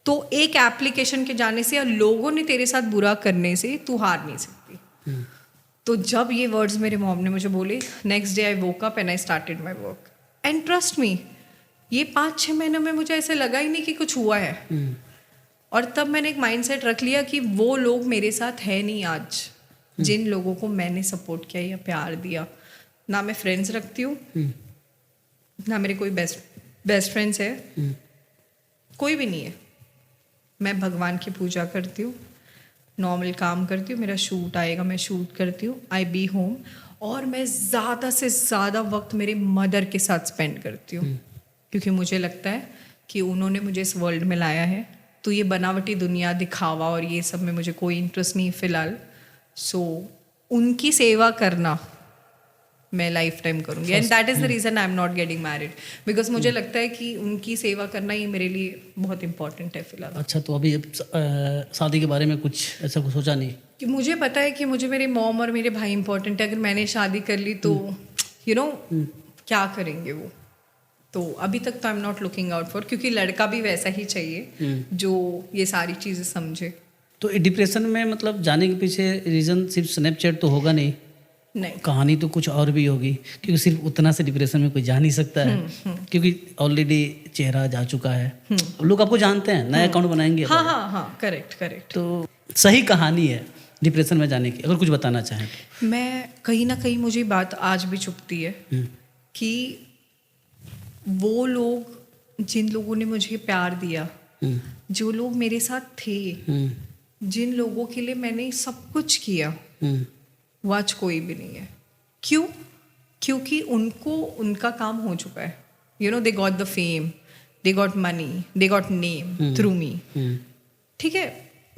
तो एक एप्लीकेशन के जाने से या लोगों ने तेरे साथ बुरा करने से तू हार नहीं सकती। तो जब ये वर्ड्स मेरे मॉम ने मुझे बोले, next day I woke up and I started my work and trust me, ये 5-6 महीनों में मुझे ऐसे लगा ही नहीं कि कुछ हुआ है। और तब मैंने एक माइंडसेट रख लिया कि वो लोग मेरे साथ है नहीं आज, जिन लोगों को मैंने सपोर्ट किया या प्यार दिया। ना मैं फ्रेंड्स रखती हूँ, ना मेरे कोई बेस्ट फ्रेंड्स है, कोई भी नहीं है। मैं भगवान की पूजा करती हूँ, नॉर्मल काम करती हूँ, मेरा शूट आएगा मैं शूट करती हूँ, आई बी होम। और मैं ज़्यादा से ज़्यादा वक्त मेरे मदर के साथ स्पेंड करती हूँ, क्योंकि मुझे लगता है कि उन्होंने मुझे इस वर्ल्ड में लाया है। तो ये बनावटी दुनिया, दिखावा और ये सब में मुझे कोई इंटरेस्ट नहीं फ़िलहाल। सो उनकी सेवा करना मैं लाइफ टाइम करूँगी and that is the reason I am not getting married, because मुझे लगता है कि उनकी सेवा करना ये मेरे लिए बहुत इंपॉर्टेंट है फिलहाल। अच्छा, तो अभी शादी के बारे में कुछ ऐसा कुछ सोचा नहीं? कि मुझे पता है कि मुझे मेरे मॉम और मेरे भाई इंपॉर्टेंट है। अगर मैंने शादी कर ली तो क्या करेंगे वो। तो अभी तक तो आई am not looking out for, क्योंकि लड़का भी वैसा ही चाहिए जो ये सारी चीज़ें समझे। तो डिप्रेशन में मतलब जाने के पीछे रीज़न सिर्फ स्नैपचैट तो होगा नहीं, कहानी तो कुछ और भी होगी, क्योंकि सिर्फ उतना से डिप्रेशन में कोई जा नहीं सकता है। क्योंकि ऑलरेडी चेहरा जा चुका है, लोग आपको जानते हैं, नया अकाउंट बनाएंगे। हाँ, करेक्ट। तो सही कहानी है डिप्रेशन में जाने की, अगर कुछ बताना चाहें। मैं कहीं ना कहीं मुझे बात आज भी चुभती है कि वो लोग जिन लोगों ने मुझे प्यार दिया, जो लोग मेरे साथ थे, जिन लोगों के लिए मैंने सब कुछ किया, वो आज कोई भी नहीं है। क्यों? क्योंकि उनको उनका काम हो चुका है। They got the fame, they got money, they got name through me. ठीक है,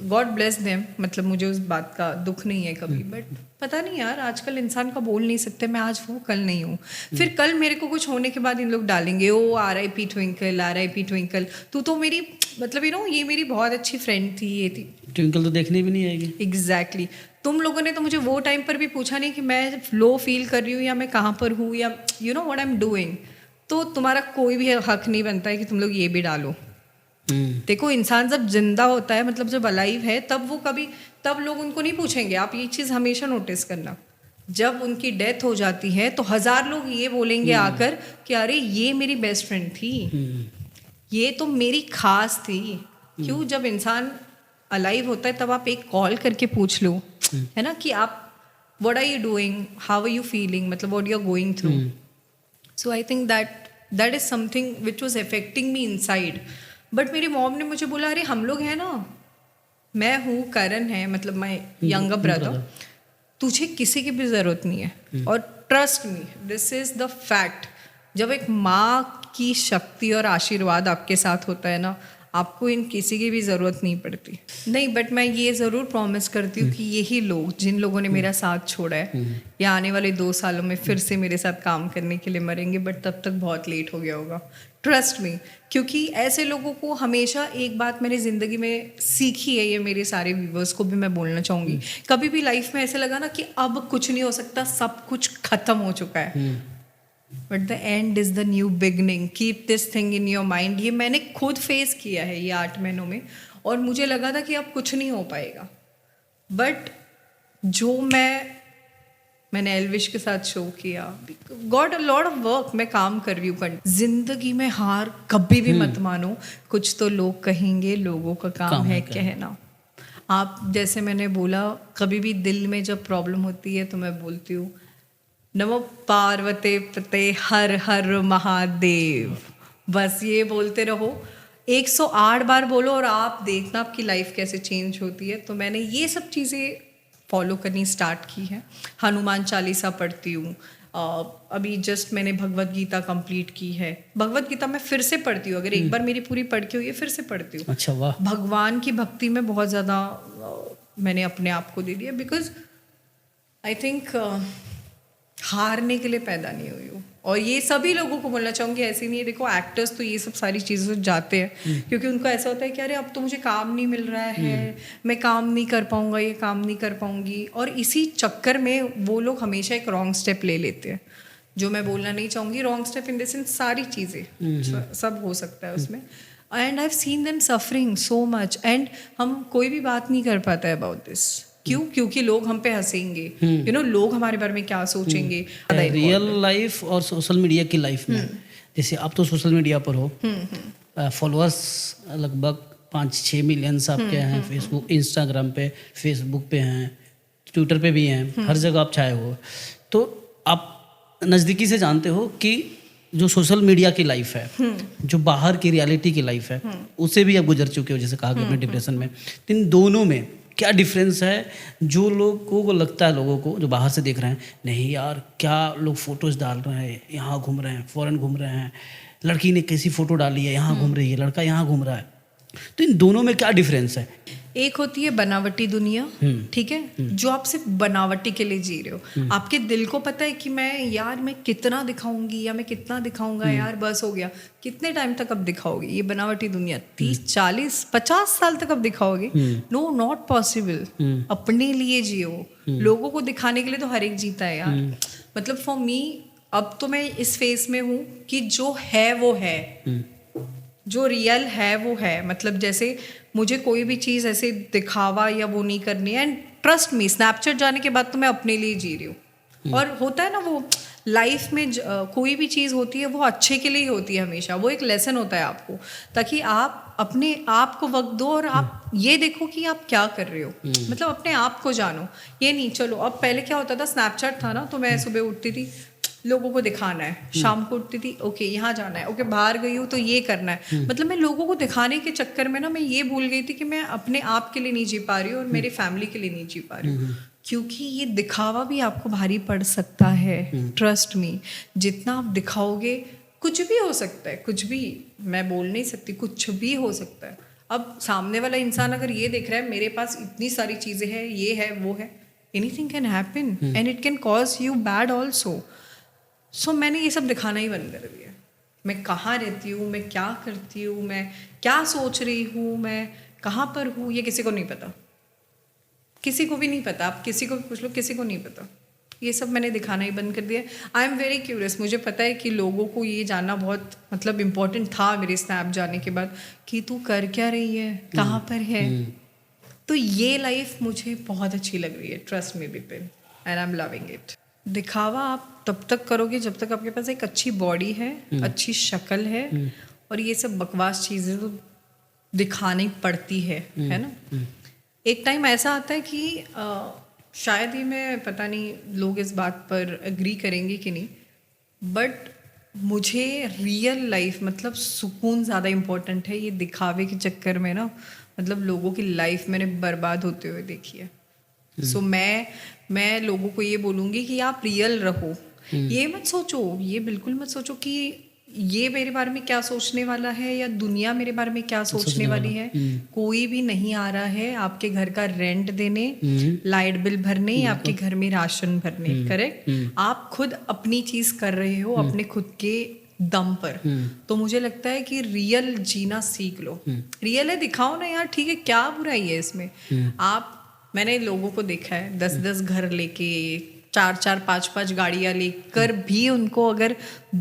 गॉड ब्लेस देम, मतलब मुझे उस बात का दुख नहीं है कभी। बट पता नहीं यार, आजकल इंसान का बोल नहीं सकते, मैं आज हूँ कल नहीं हूँ। फिर कल मेरे को कुछ होने के बाद इन लोग डालेंगे, ओ RIP ट्विंकल, RIP ट्विंकल, तू तो मेरी मतलब ये मेरी बहुत अच्छी फ्रेंड थी, ये थी। ट्विंकल तो देखने भी नहीं आएगी। एग्जैक्टली। तुम लोगों ने तो मुझे वो टाइम पर भी पूछा नहीं कि मैं लो फील कर रही हूँ या मैं कहाँ पर हूँ या व्हाट आई एम डूइंग। तो तुम्हारा कोई भी हक नहीं बनता है कि तुम लोग ये भी डालो। देखो, इंसान जब जिंदा होता है, मतलब जब अलाइव है, तब लोग उनको नहीं पूछेंगे। आप ये चीज़ हमेशा नोटिस करना, जब उनकी डेथ हो जाती है तो 1000 लोग ये बोलेंगे आकर कि अरे ये मेरी बेस्ट फ्रेंड थी, ये तो मेरी खास थी। क्यों? जब इंसान अलाइव होता है तब आप एक कॉल करके पूछ लो, है ना, कि आप what are you doing, how are you feeling, मतलब what you are going through. So I think that is something which was affecting me inside. But मेरी मॉम ने मुझे बोला, अरे हम लोग हैं ना, मैं हूँ, करण है, मतलब माई यंगर ब्रदर, तुझे किसी की भी ज़रूरत नहीं है। और trust me, this is the fact. जब एक माँ की शक्ति और आशीर्वाद आपके साथ होता है ना, आपको इन किसी की भी ज़रूरत नहीं पड़ती। नहीं, बट मैं ये ज़रूर प्रॉमिस करती हूँ कि यही लोग, जिन लोगों ने मेरा साथ छोड़ा है, या आने वाले 2 सालों में फिर से मेरे साथ काम करने के लिए मरेंगे, बट तब तक बहुत लेट हो गया होगा, ट्रस्ट मी। क्योंकि ऐसे लोगों को हमेशा एक बात मैंने ज़िंदगी में सीखी है, ये मेरे सारे व्यूवर्स को भी मैं बोलना चाहूँगी, कभी भी लाइफ में ऐसे लगा ना कि अब कुछ नहीं हो सकता, सब कुछ ख़त्म हो चुका है, but the end is the new beginning. Keep this thing in your mind. ये मैंने खुद फेस किया है ये 8 महीनों में, और मुझे लगा था कि अब कुछ नहीं हो पाएगा, बट जो मैं मैंने एल्विश के साथ शो किया, got a lot of work, मैं काम कर रही हूँ। जिंदगी में हार कभी भी मत मानो, कुछ तो लोग कहेंगे, लोगों का काम है कहना। आप जैसे मैंने बोला, कभी भी दिल में जब प्रॉब्लम होती है तो मैं बोलती हूँ नमो पार्वते पते हर हर महादेव, बस ये बोलते रहो, 108 बार बोलो और आप देखना आपकी लाइफ कैसे चेंज होती है। तो मैंने ये सब चीज़ें फॉलो करनी स्टार्ट की है। हनुमान चालीसा पढ़ती हूँ, अभी जस्ट मैंने भगवत गीता कंप्लीट की है। भगवत गीता मैं फिर से पढ़ती हूँ, अगर एक बार मेरी पूरी पढ़ के हुई है फिर से पढ़ती हूँ। अच्छा, वाह। भगवान की भक्ति में बहुत ज़्यादा मैंने अपने आप को दे दिया, बिकॉज आई थिंक हारने के लिए पैदा नहीं हुई हूँ। और ये सभी लोगों को बोलना चाहूँगी, ऐसे नहीं है, देखो एक्टर्स तो ये सब सारी चीज़ों से जाते हैं क्योंकि उनको ऐसा होता है कि अरे अब तो मुझे काम नहीं मिल रहा है, मैं काम नहीं कर पाऊँगा, ये काम नहीं कर पाऊँगी, और इसी चक्कर में वो लोग हमेशा एक रॉन्ग स्टेप ले लेते हैं। जो मैं बोलना नहीं चाहूँगी, wrong step in the sense सारी चीज़ें सब हो सकता है उसमें। And I have seen them suffering so much, and हम कोई भी बात नहीं कर पाता है अबाउट दिस। क्यों? क्योंकि लोग हम पे हंसेंगे, यू नो, लोग हमारे बारे में क्या सोचेंगे। रियल लाइफ और सोशल मीडिया की लाइफ में, जैसे आप तो सोशल मीडिया पर हो, फॉलोअर्स लगभग 5-6 मिलियन आपके हैं, फेसबुक, इंस्टाग्राम पे, फेसबुक पे हैं, ट्विटर पे भी हैं, हर जगह आप छाए हो। तो आप नज़दीकी से जानते हो कि जो सोशल मीडिया की लाइफ है, जो बाहर की रियलिटी की लाइफ है, उससे भी आप गुजर चुके हो, जैसे कहा कि अपने डिप्रेशन में। तो इन दोनों में क्या डिफरेंस है? जो लोगों को लगता है, लोगों को जो बाहर से देख रहे हैं, नहीं यार क्या लोग फोटोज डाल रहे हैं, यहाँ घूम रहे हैं, फॉरेन घूम रहे हैं, लड़की ने कैसी फोटो डाली है, यहाँ घूम रही है, लड़का यहाँ घूम रहा है। तो इन दोनों में क्या डिफरेंस है? एक होती है बनावटी दुनिया, ठीक है, जो आप सिर्फ बनावटी के लिए जी रहे हो। आपके दिल को पता है कि मैं कितना दिखाऊंगी या मैं कितना दिखाऊंगा, यार बस हो गया। कितने टाइम तक अब दिखाओगे ये बनावटी दुनिया? 30, 40, 50 साल तक अब दिखाओगे? No, not possible. अपने लिए जियो, लोगों को दिखाने के लिए तो हर एक जीता है यार। मतलब फॉर मी, अब तो मैं इस फेज में हूँ कि जो है वो है, जो रियल है वो है। मतलब जैसे मुझे कोई भी चीज़ ऐसे दिखावा या वो नहीं करनी है। एंड ट्रस्ट मी, स्नैपचैट जाने के बाद तो मैं अपने लिए जी रही हूँ। और होता है ना, वो लाइफ में कोई भी चीज़ होती है वो अच्छे के लिए ही होती है हमेशा। वो एक लेसन होता है आपको, ताकि आप अपने आप को वक्त दो और आप ये देखो कि आप क्या कर रहे हो। मतलब अपने आप को जानो। ये नहीं चलो, अब पहले क्या होता था, स्नैपचैट था ना, तो मैं सुबह उठती थी, लोगों को दिखाना है, शाम को उठती थी, ओके यहाँ जाना है, ओके बाहर गई हूँ तो ये करना है। मतलब मैं लोगों को दिखाने के चक्कर में ना, मैं ये भूल गई थी कि मैं अपने आप के लिए नहीं जी पा रही हूँ और मेरी फैमिली के लिए नहीं जी पा रही हूँ। क्योंकि ये दिखावा भी आपको भारी पड़ सकता है। ट्रस्ट मी, जितना आप दिखाओगे, कुछ भी हो सकता है, कुछ भी, मैं बोल नहीं सकती, कुछ भी हो सकता है। अब सामने वाला इंसान अगर ये देख रहा है मेरे पास इतनी सारी चीज़ें हैं, ये है वो है, anything can happen and it can cause you bad also. So मैंने ये सब दिखाना ही बंद कर दिया। मैं कहाँ रहती हूँ, मैं क्या करती हूँ, मैं क्या सोच रही हूँ, मैं कहाँ पर हूँ, ये किसी को नहीं पता। किसी को भी नहीं पता। आप किसी को भी पूछ लो, किसी को नहीं पता। ये सब मैंने दिखाना ही बंद कर दिया। I am very curious. मुझे पता है कि लोगों को ये जानना बहुत मतलब इम्पोर्टेंट था मेरे स्नैप जाने के बाद, कि तू कर क्या रही है, कहाँ पर है। तो ये लाइफ मुझे बहुत अच्छी लग रही है, trust me Vipin, and I am loving it. दिखावा आप तब तक करोगे जब तक आपके पास एक अच्छी बॉडी है, अच्छी शक्ल है, और ये सब बकवास चीज़ें तो दिखानी पड़ती है ना। एक टाइम ऐसा आता है कि शायद ही, मैं पता नहीं लोग इस बात पर एग्री करेंगे कि नहीं, बट मुझे रियल लाइफ मतलब सुकून ज़्यादा इम्पोर्टेंट है। ये दिखावे के चक्कर में ना, मतलब लोगों की लाइफ मैंने बर्बाद होते हुए देखी है। सो मैं लोगों को ये बोलूँगी कि आप रियल रहो। ये मत सोचो, ये बिल्कुल मत सोचो कि ये मेरे बारे में क्या सोचने वाला है या दुनिया मेरे बारे में क्या सोचने वाली है। कोई भी नहीं आ रहा है आपके घर का रेंट देने, लाइट बिल भरने या आपके घर में राशन भरने। करेक्ट? आप खुद अपनी चीज़ कर रहे हो अपने खुद के दम पर। तो मुझे लगता है कि रियल जीना सीख लो। रियल है, दिखाओ ना यार, ठीक है, क्या बुराई है इसमें। मैंने लोगों को देखा है 10-10 घर लेके, 4-4, 5-5 गाड़ियाँ लेकर भी उनको अगर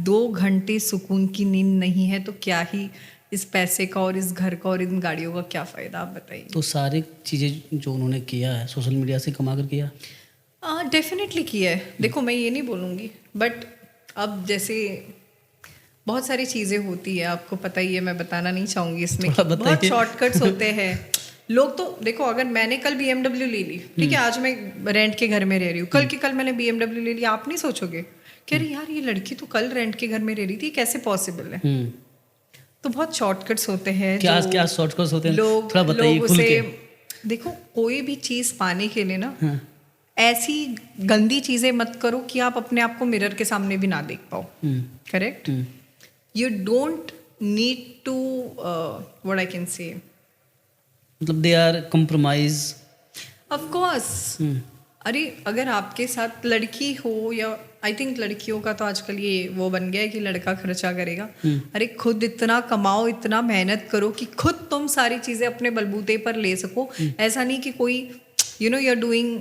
2 घंटे सुकून की नींद नहीं है तो क्या ही इस पैसे का और इस घर का और इन गाड़ियों का क्या फ़ायदा, आप बताइए। तो सारी चीज़ें जो उन्होंने किया है सोशल मीडिया से कमा कर किया। डेफिनेटली किया है। देखो मैं ये नहीं बोलूँगी, बट अब जैसे बहुत सारी चीज़ें होती है, आपको पता ही है, मैं बताना नहीं चाहूँगी इसमें कि बहुत शॉर्टकट्स होते हैं। लोग तो देखो, अगर मैंने कल BMW ले ली, ठीक है, आज मैं रेंट के घर में रह रही हूँ, कल की कल मैंने BMW ले ली, आप नहीं सोचोगे कि अरे यार ये लड़की तो कल रेंट के घर में रह रही थी, कैसे पॉसिबल है? तो बहुत शॉर्टकट्स होते हैं। क्या शॉर्टकट्स होते हैं, लोग थोड़ा बताइए खुल के। देखो कोई भी चीज़ पाने के लिए ना ऐसी गंदी चीज़ें मत करो कि आप अपने आप को मिरर के सामने भी ना देख पाओ। Correct? You don't need to what I can say, मतलब they are compromise. Of course. अरे अगर आपके साथ लड़की हो, या आई थिंक लड़कियों का तो आजकल ये वो बन गया है कि लड़का खर्चा करेगा। अरे खुद इतना कमाओ, इतना मेहनत करो कि खुद तुम सारी चीज़ें अपने बलबूते पर ले सको। ऐसा नहीं कि कोई you are doing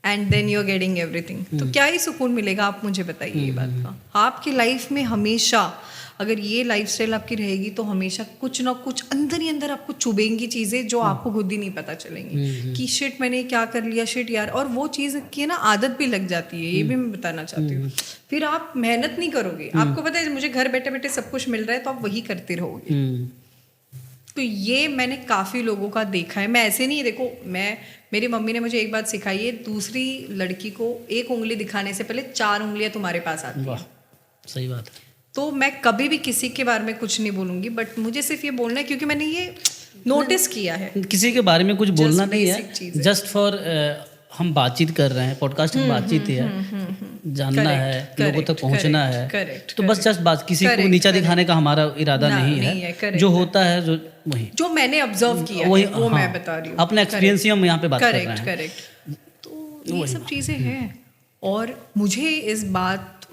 and then you are getting everything. तो क्या ही सुकून मिलेगा, आप मुझे बताइए ये बात का। आपकी लाइफ में हमेशा अगर ये लाइफस्टाइल आपकी रहेगी तो हमेशा कुछ ना कुछ अंदर ही अंदर आपको चुभेंगी चीज़ें जो आपको खुद ही नहीं पता चलेंगी कि शिट मैंने क्या कर लिया, शिट यार। और वो चीज़ की ना आदत भी लग जाती है, ये भी मैं बताना चाहती हूँ। फिर आप मेहनत नहीं करोगे। आपको पता है मुझे घर बैठे बैठे सब कुछ मिल रहा है, तो आप वही करते रहोगे। तो ये मैंने काफ़ी लोगों का देखा है। मैं ऐसे नहीं, देखो मेरी मम्मी ने मुझे एक बात सिखाई है, दूसरी लड़की को एक उंगली दिखाने से पहले 4 उंगलियां तुम्हारे पास आती हैं। सही बात है। तो मैं कभी भी किसी के बारे में कुछ नहीं बोलूँगी, बट मुझे सिर्फ ये बोलना है क्योंकि मैंने ये नोटिस किया है। किसी के बारे में कुछ बोलना नहीं है, जस्ट फॉर हम बातचीत कर रहे हैं, पॉडकास्ट में बातचीत ही है, जानना है, लोगों तक पहुंचना है। तो बस जस्ट बात, किसी को नीचा दिखाने का हमारा इरादा नहीं है। जो होता है जो मैंने ऑब्जर्व किया वही वो मैं बता रही हूँ, अपना एक्सपीरियंस ही हम यहाँ पे बात कर रहे हैं। करेक्ट। तो ये सब चीज़ें हैं। और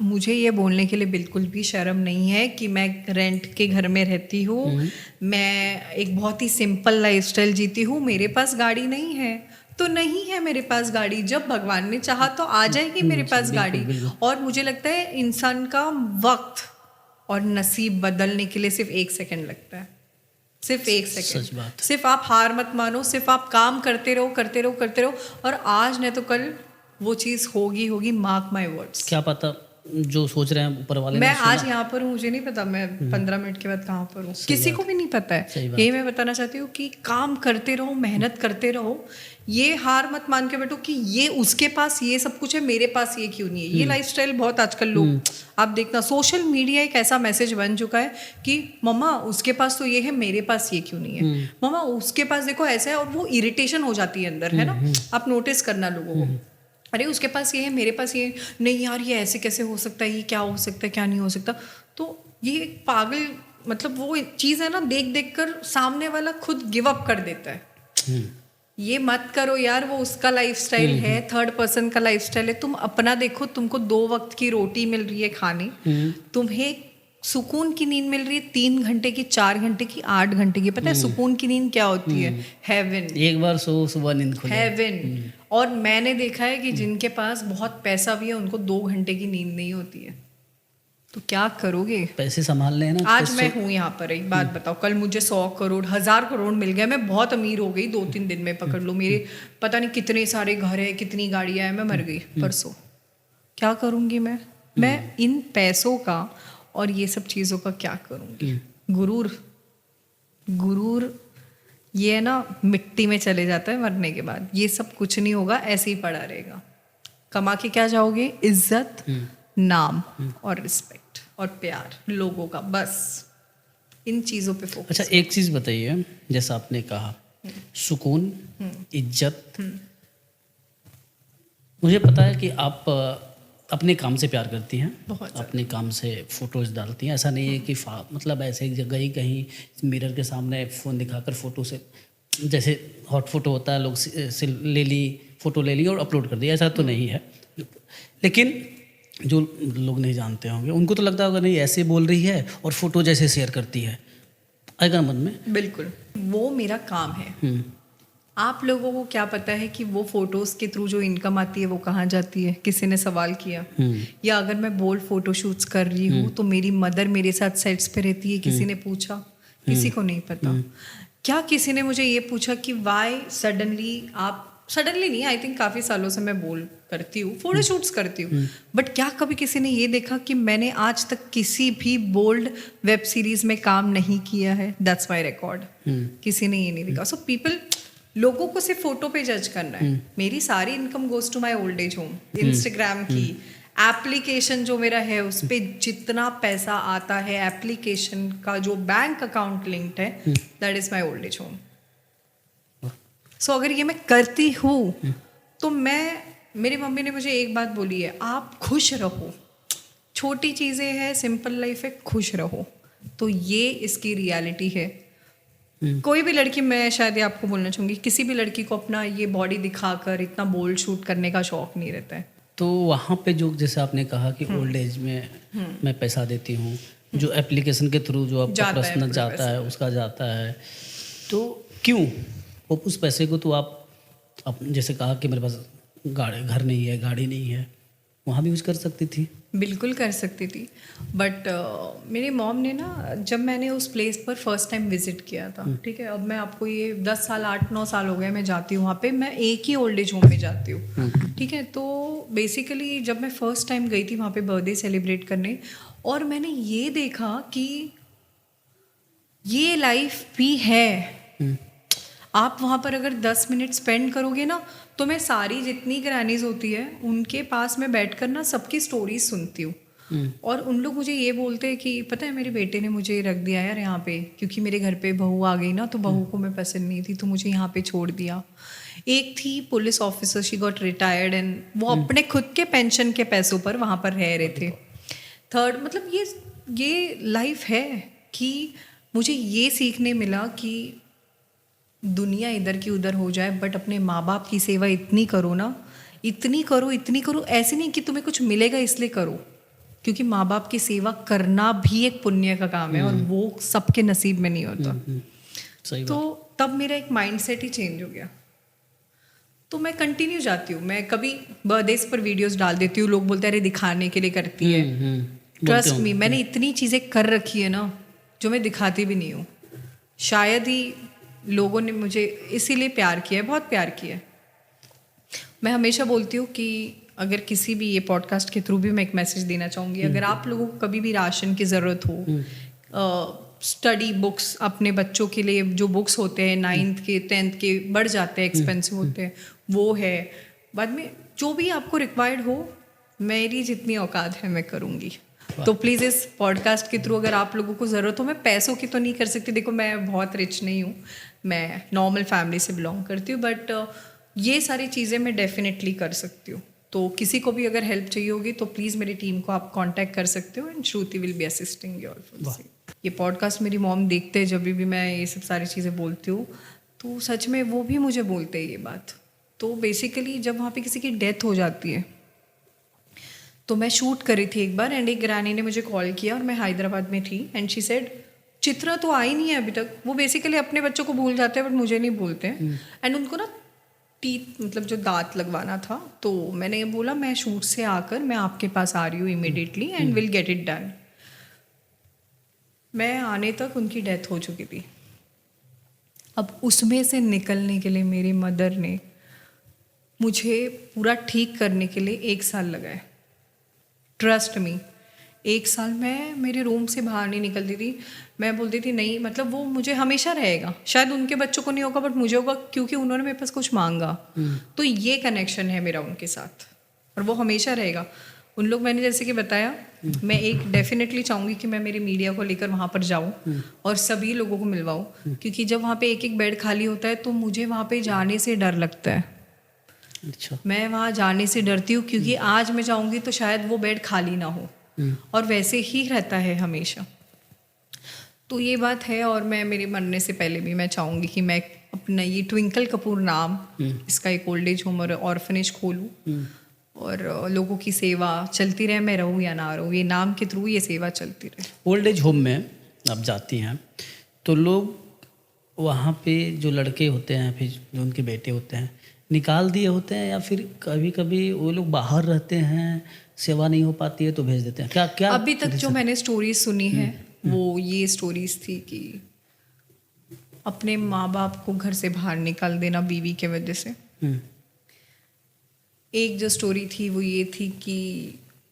मुझे ये बोलने के लिए बिल्कुल भी शर्म नहीं है कि मैं रेंट के घर में रहती हूँ, मैं एक बहुत ही सिंपल लाइफस्टाइल जीती हूँ, मेरे पास गाड़ी नहीं है तो नहीं है मेरे पास गाड़ी। जब भगवान ने चाहा तो आ जाएगी मेरे पास गाड़ी। और मुझे लगता है इंसान का वक्त और नसीब बदलने के लिए सिर्फ 1 सेकंड लगता है, सिर्फ 1 सेकंड। सिर्फ आप हार मत मानो, सिर्फ आप काम करते रहो और आज नहीं तो कल वो चीज़ होगी। Mark my words. क्या पता जो सोच रहे हैं ऊपर वाले। मैं आज यहाँ पर हूँ, मुझे नहीं पता मैं 15 मिनट के बाद कहाँ पर हूँ, किसी को भी नहीं पता है। यही मैं बताना चाहती हूँ कि काम करते रहो, मेहनत करते रहो। ये हार मत मान के बैठो कि ये उसके पास ये सब कुछ है, मेरे पास ये क्यों नहीं है। ये लाइफस्टाइल बहुत आजकल लोग, आप देखना सोशल मीडिया एक ऐसा मैसेज बन चुका है कि मम्मा उसके पास तो ये है, मेरे पास ये क्यों नहीं है। मम्मा उसके पास देखो ऐसा है, और वो इरिटेशन हो जाती है अंदर, है ना। आप नोटिस करना लोगों को, अरे उसके पास ये है, मेरे पास ये नहीं यार, ये ऐसे कैसे हो सकता है, ये क्या हो सकता है, क्या नहीं हो सकता। तो ये एक पागल, मतलब वो चीज़ है ना, देख कर सामने वाला खुद गिव अप कर देता है। ये मत करो यार, वो उसका लाइफस्टाइल है, थर्ड पर्सन का लाइफस्टाइल है। तुम अपना देखो, तुमको 2 वक्त की रोटी मिल रही है खाने, तुम्हें सुकून की नींद मिल रही है 3 घंटे की, 4 घंटे की, 8 घंटे की। पता है सुकून की नींद क्या होती है? हेवन। एक बार सो सुबह नींद खुले, हेवन। और मैंने देखा है कि जिनके पास बहुत पैसा भी है उनको 2 घंटे की नींद नहीं होती है। तो क्या करोगे? पैसे संभालने हैं ना। आज मैं हूँ यहाँ पर, एक बात बताओ, कल मुझे 100 करोड़ 1000 करोड़ मिल गया, मैं बहुत अमीर हो गई 2-3 दिन में, पकड़ लो। मेरे पता नहीं कितने सारे घर है, कितनी गाड़ियाँ हैं, मैं मर गई परसों। क्या करूँगी मैं इन पैसों का और ये सब चीज़ों का क्या करूँगी? गुरूर ये है ना, मिट्टी में चले जाता है मरने के बाद। ये सब कुछ नहीं होगा, ऐसे ही पड़ा रहेगा। कमा के क्या जाओगे? इज्जत, नाम और रिस्पेक्ट और प्यार लोगों का, बस इन चीज़ों पे फोकस। अच्छा एक चीज़ बताइए, जैसा आपने कहा सुकून, इज्जत, मुझे पता है कि आप अपने काम से प्यार करती हैं, अपने काम से फोटोज़ डालती हैं। ऐसा नहीं है कि मतलब ऐसे एक जगह ही कहीं मिरर के सामने फ़ोन दिखाकर फ़ोटो से, जैसे हॉट फोटो होता है, लोग से ले ली फ़ोटो ले ली और अपलोड कर दिया, ऐसा तो नहीं है। लेकिन जो लोग नहीं जानते होंगे उनको तो लगता होगा नहीं ऐसे बोल रही है और फ़ोटो जैसे शेयर करती है, आएगा मन में। बिल्कुल, वो मेरा काम है। आप लोगों को क्या पता है कि वो फोटोज़ के थ्रू जो इनकम आती है वो कहाँ जाती है? किसी ने सवाल किया? या अगर मैं बोल्ड फोटो शूट्स कर रही हूँ तो मेरी मदर मेरे साथ सेट्स पे रहती है, किसी ने पूछा? किसी को नहीं पता। क्या किसी ने मुझे ये पूछा कि वाई सडनली आप सडनली नहीं, आई थिंक काफ़ी सालों से मैं बोल करती हूँ, फोटो शूट्स करती हूँ, बट क्या कभी किसी ने ये देखा कि मैंने आज तक किसी भी बोल्ड वेब सीरीज में काम नहीं किया है? That's my record. किसी ने ये नहीं देखा। सो पीपल, लोगों को सिर्फ फोटो पे जज करना है। मेरी सारी income goes to my old age home. Instagram की एप्लीकेशन जो मेरा है उस पर जितना पैसा आता है, एप्लीकेशन का जो बैंक अकाउंट लिंक्ड है, that is my old age home. So अगर ये मैं करती हूँ तो मेरी मम्मी ने मुझे एक बात बोली है, आप खुश रहो, छोटी चीज़ें हैं, सिंपल लाइफ है, खुश रहो। तो ये इसकी रियलिटी है। कोई भी लड़की, मैं शायद ये आपको बोलना चाहूँगी, किसी भी लड़की को अपना ये बॉडी दिखाकर इतना बोल्ड शूट करने का शौक नहीं रहता है। तो वहाँ पे जो जैसे आपने कहा कि ओल्ड एज में मैं पैसा देती हूँ, जो एप्लीकेशन के थ्रू जो आपका पर्सनल जाता है उसका जाता है, तो क्यों उस पैसे को तो आप जैसे कहा कि मेरे पास घर नहीं है, गाड़ी नहीं है, वहाँ भी यूज कर सकती थी। बिल्कुल कर सकती थी, बट मेरी मॉम ने ना, जब मैंने उस प्लेस पर फर्स्ट टाइम विजिट किया था, ठीक है, अब मैं आपको ये 10 साल 8-9 साल हो गए मैं जाती हूँ वहाँ पे, मैं एक ही ओल्ड एज होम में जाती हूँ, ठीक है। तो बेसिकली जब मैं फर्स्ट टाइम गई थी वहाँ पे बर्थडे सेलिब्रेट करने, और मैंने ये देखा कि ये लाइफ भी है। आप वहाँ पर अगर 10 मिनट स्पेंड करोगे ना, तो मैं सारी जितनी ग्रैनीज होती है उनके पास में बैठकर ना सबकी स्टोरीज सुनती हूँ। और उन लोग मुझे ये बोलते हैं कि पता है मेरे बेटे ने मुझे रख दिया यार यहाँ पे, क्योंकि मेरे घर पे बहू आ गई ना, तो बहू को मैं पसंद नहीं थी, तो मुझे यहाँ पे छोड़ दिया। एक थी police officer, she got retired and वो अपने खुद के पेंशन के पैसों पर वहाँ पर रह रहे थे। थर्ड, मतलब ये लाइफ है कि मुझे ये सीखने मिला कि दुनिया इधर की उधर हो जाए, बट अपने माँ बाप की सेवा इतनी करो ना, इतनी करो, ऐसे नहीं कि तुम्हें कुछ मिलेगा इसलिए करो, क्योंकि माँ बाप की सेवा करना भी एक पुण्य का काम है और वो सबके नसीब में नहीं होता। सही तो तब मेरा एक माइंडसेट ही चेंज हो गया। तो मैं कंटिन्यू जाती हूँ, मैं कभी बर्थडेज पर वीडियोस डाल देती हूँ, लोग बोलते हैं अरे दिखाने के लिए करती है। ट्रस्ट मी, मैंने इतनी चीज़ें कर रखी है ना जो मैं दिखाती भी नहीं हूँ। शायद ही लोगों ने मुझे इसीलिए प्यार किया है, बहुत प्यार किया है। मैं हमेशा बोलती हूँ कि अगर किसी भी, ये पॉडकास्ट के थ्रू भी मैं एक मैसेज देना चाहूँगी, अगर आप लोगों को कभी भी राशन की ज़रूरत हो, स्टडी बुक्स, अपने बच्चों के लिए जो बुक्स होते हैं 9th के 10th के बढ़ जाते हैं, एक्सपेंसिव होते हैं, वो है, बाद में जो भी आपको रिक्वायर्ड हो, मेरी जितनी औकात है मैं करूँगी। तो प्लीज़ इस पॉडकास्ट के थ्रू अगर आप लोगों को ज़रूरत हो, मैं पैसों की तो नहीं कर सकती, देखो मैं बहुत रिच नहीं हूँ, मैं नॉर्मल फैमिली से बिलोंग करती हूँ, बट ये सारी चीज़ें मैं डेफिनेटली कर सकती हूँ। तो किसी को भी अगर हेल्प चाहिए होगी तो प्लीज़ मेरी टीम को आप कांटेक्ट कर सकते हो, and Shruti will be assisting you all. ये पॉडकास्ट मेरी मॉम देखते हैं जब भी मैं ये सब सारी चीज़ें बोलती हूँ, तो सच में वो भी मुझे बोलते हैं ये बात। तो बेसिकली जब वहाँ पे किसी की डेथ हो जाती है, तो मैं शूट करी थी एक बार, एंड एक ग्रैनी ने मुझे कॉल किया और मैं हैदराबाद में थी, एंड शी सेड चित्रा तो आई नहीं है अभी तक। वो बेसिकली अपने बच्चों को भूल जाते हैं बट मुझे नहीं भूलते हैं। एंड उनको ना टीथ, मतलब जो दांत लगवाना था, तो मैंने ये बोला मैं शूट से आकर मैं आपके पास आ रही हूँ immediately and will get it done. मैं आने तक उनकी डेथ हो चुकी थी। अब उसमें से निकलने के लिए मेरी मदर ने मुझे पूरा ठीक करने के लिए 1 साल लगाए। ट्रस्ट मी, 1 साल मैं मेरे रूम से बाहर नहीं निकलती थी। मैं बोलती थी नहीं, मतलब वो मुझे हमेशा रहेगा, शायद उनके बच्चों को नहीं होगा बट मुझे होगा, क्योंकि उन्होंने मेरे पास कुछ मांगा। तो ये कनेक्शन है मेरा उनके साथ और वो हमेशा रहेगा। उन लोग, मैंने जैसे कि बताया, मैं एक डेफिनेटली चाहूँगी कि मैं मेरी मीडिया को लेकर वहाँ पर जाऊँ और सभी लोगों को मिलवाऊँ, क्योंकि जब वहाँ पे एक बेड खाली होता है तो मुझे वहाँ पे जाने से डर लगता है। अच्छा। मैं वहाँ जाने से डरती हूँ क्योंकि आज मैं जाऊँगी तो शायद वो बेड खाली ना हो, और वैसे ही रहता है हमेशा। तो ये बात है, और मैं मेरे मरने से पहले भी मैं चाहूँगी कि मैं अपना ये ट्विंकल कपूर नाम, इसका एक ओल्ड एज होम और ऑर्फनेज खोलूँ और लोगों की सेवा चलती रहे, मैं रहूँ या ना रहूँ, ये नाम के थ्रू ये सेवा चलती रहे। ओल्ड एज होम में आप जाती हैं तो लोग वहाँ पे जो लड़के होते हैं, फिर जो उनके बेटे होते हैं, निकाल दिए होते हैं, या फिर कभी कभी वो लोग बाहर रहते हैं, सेवा नहीं हो पाती है तो भेज देते हैं? क्या क्या अभी तक जो मैंने स्टोरीज सुनी है वो ये स्टोरीज थी कि अपने माँ बाप को घर से बाहर निकाल देना बीवी के वजह से, एक जो स्टोरी थी वो ये थी कि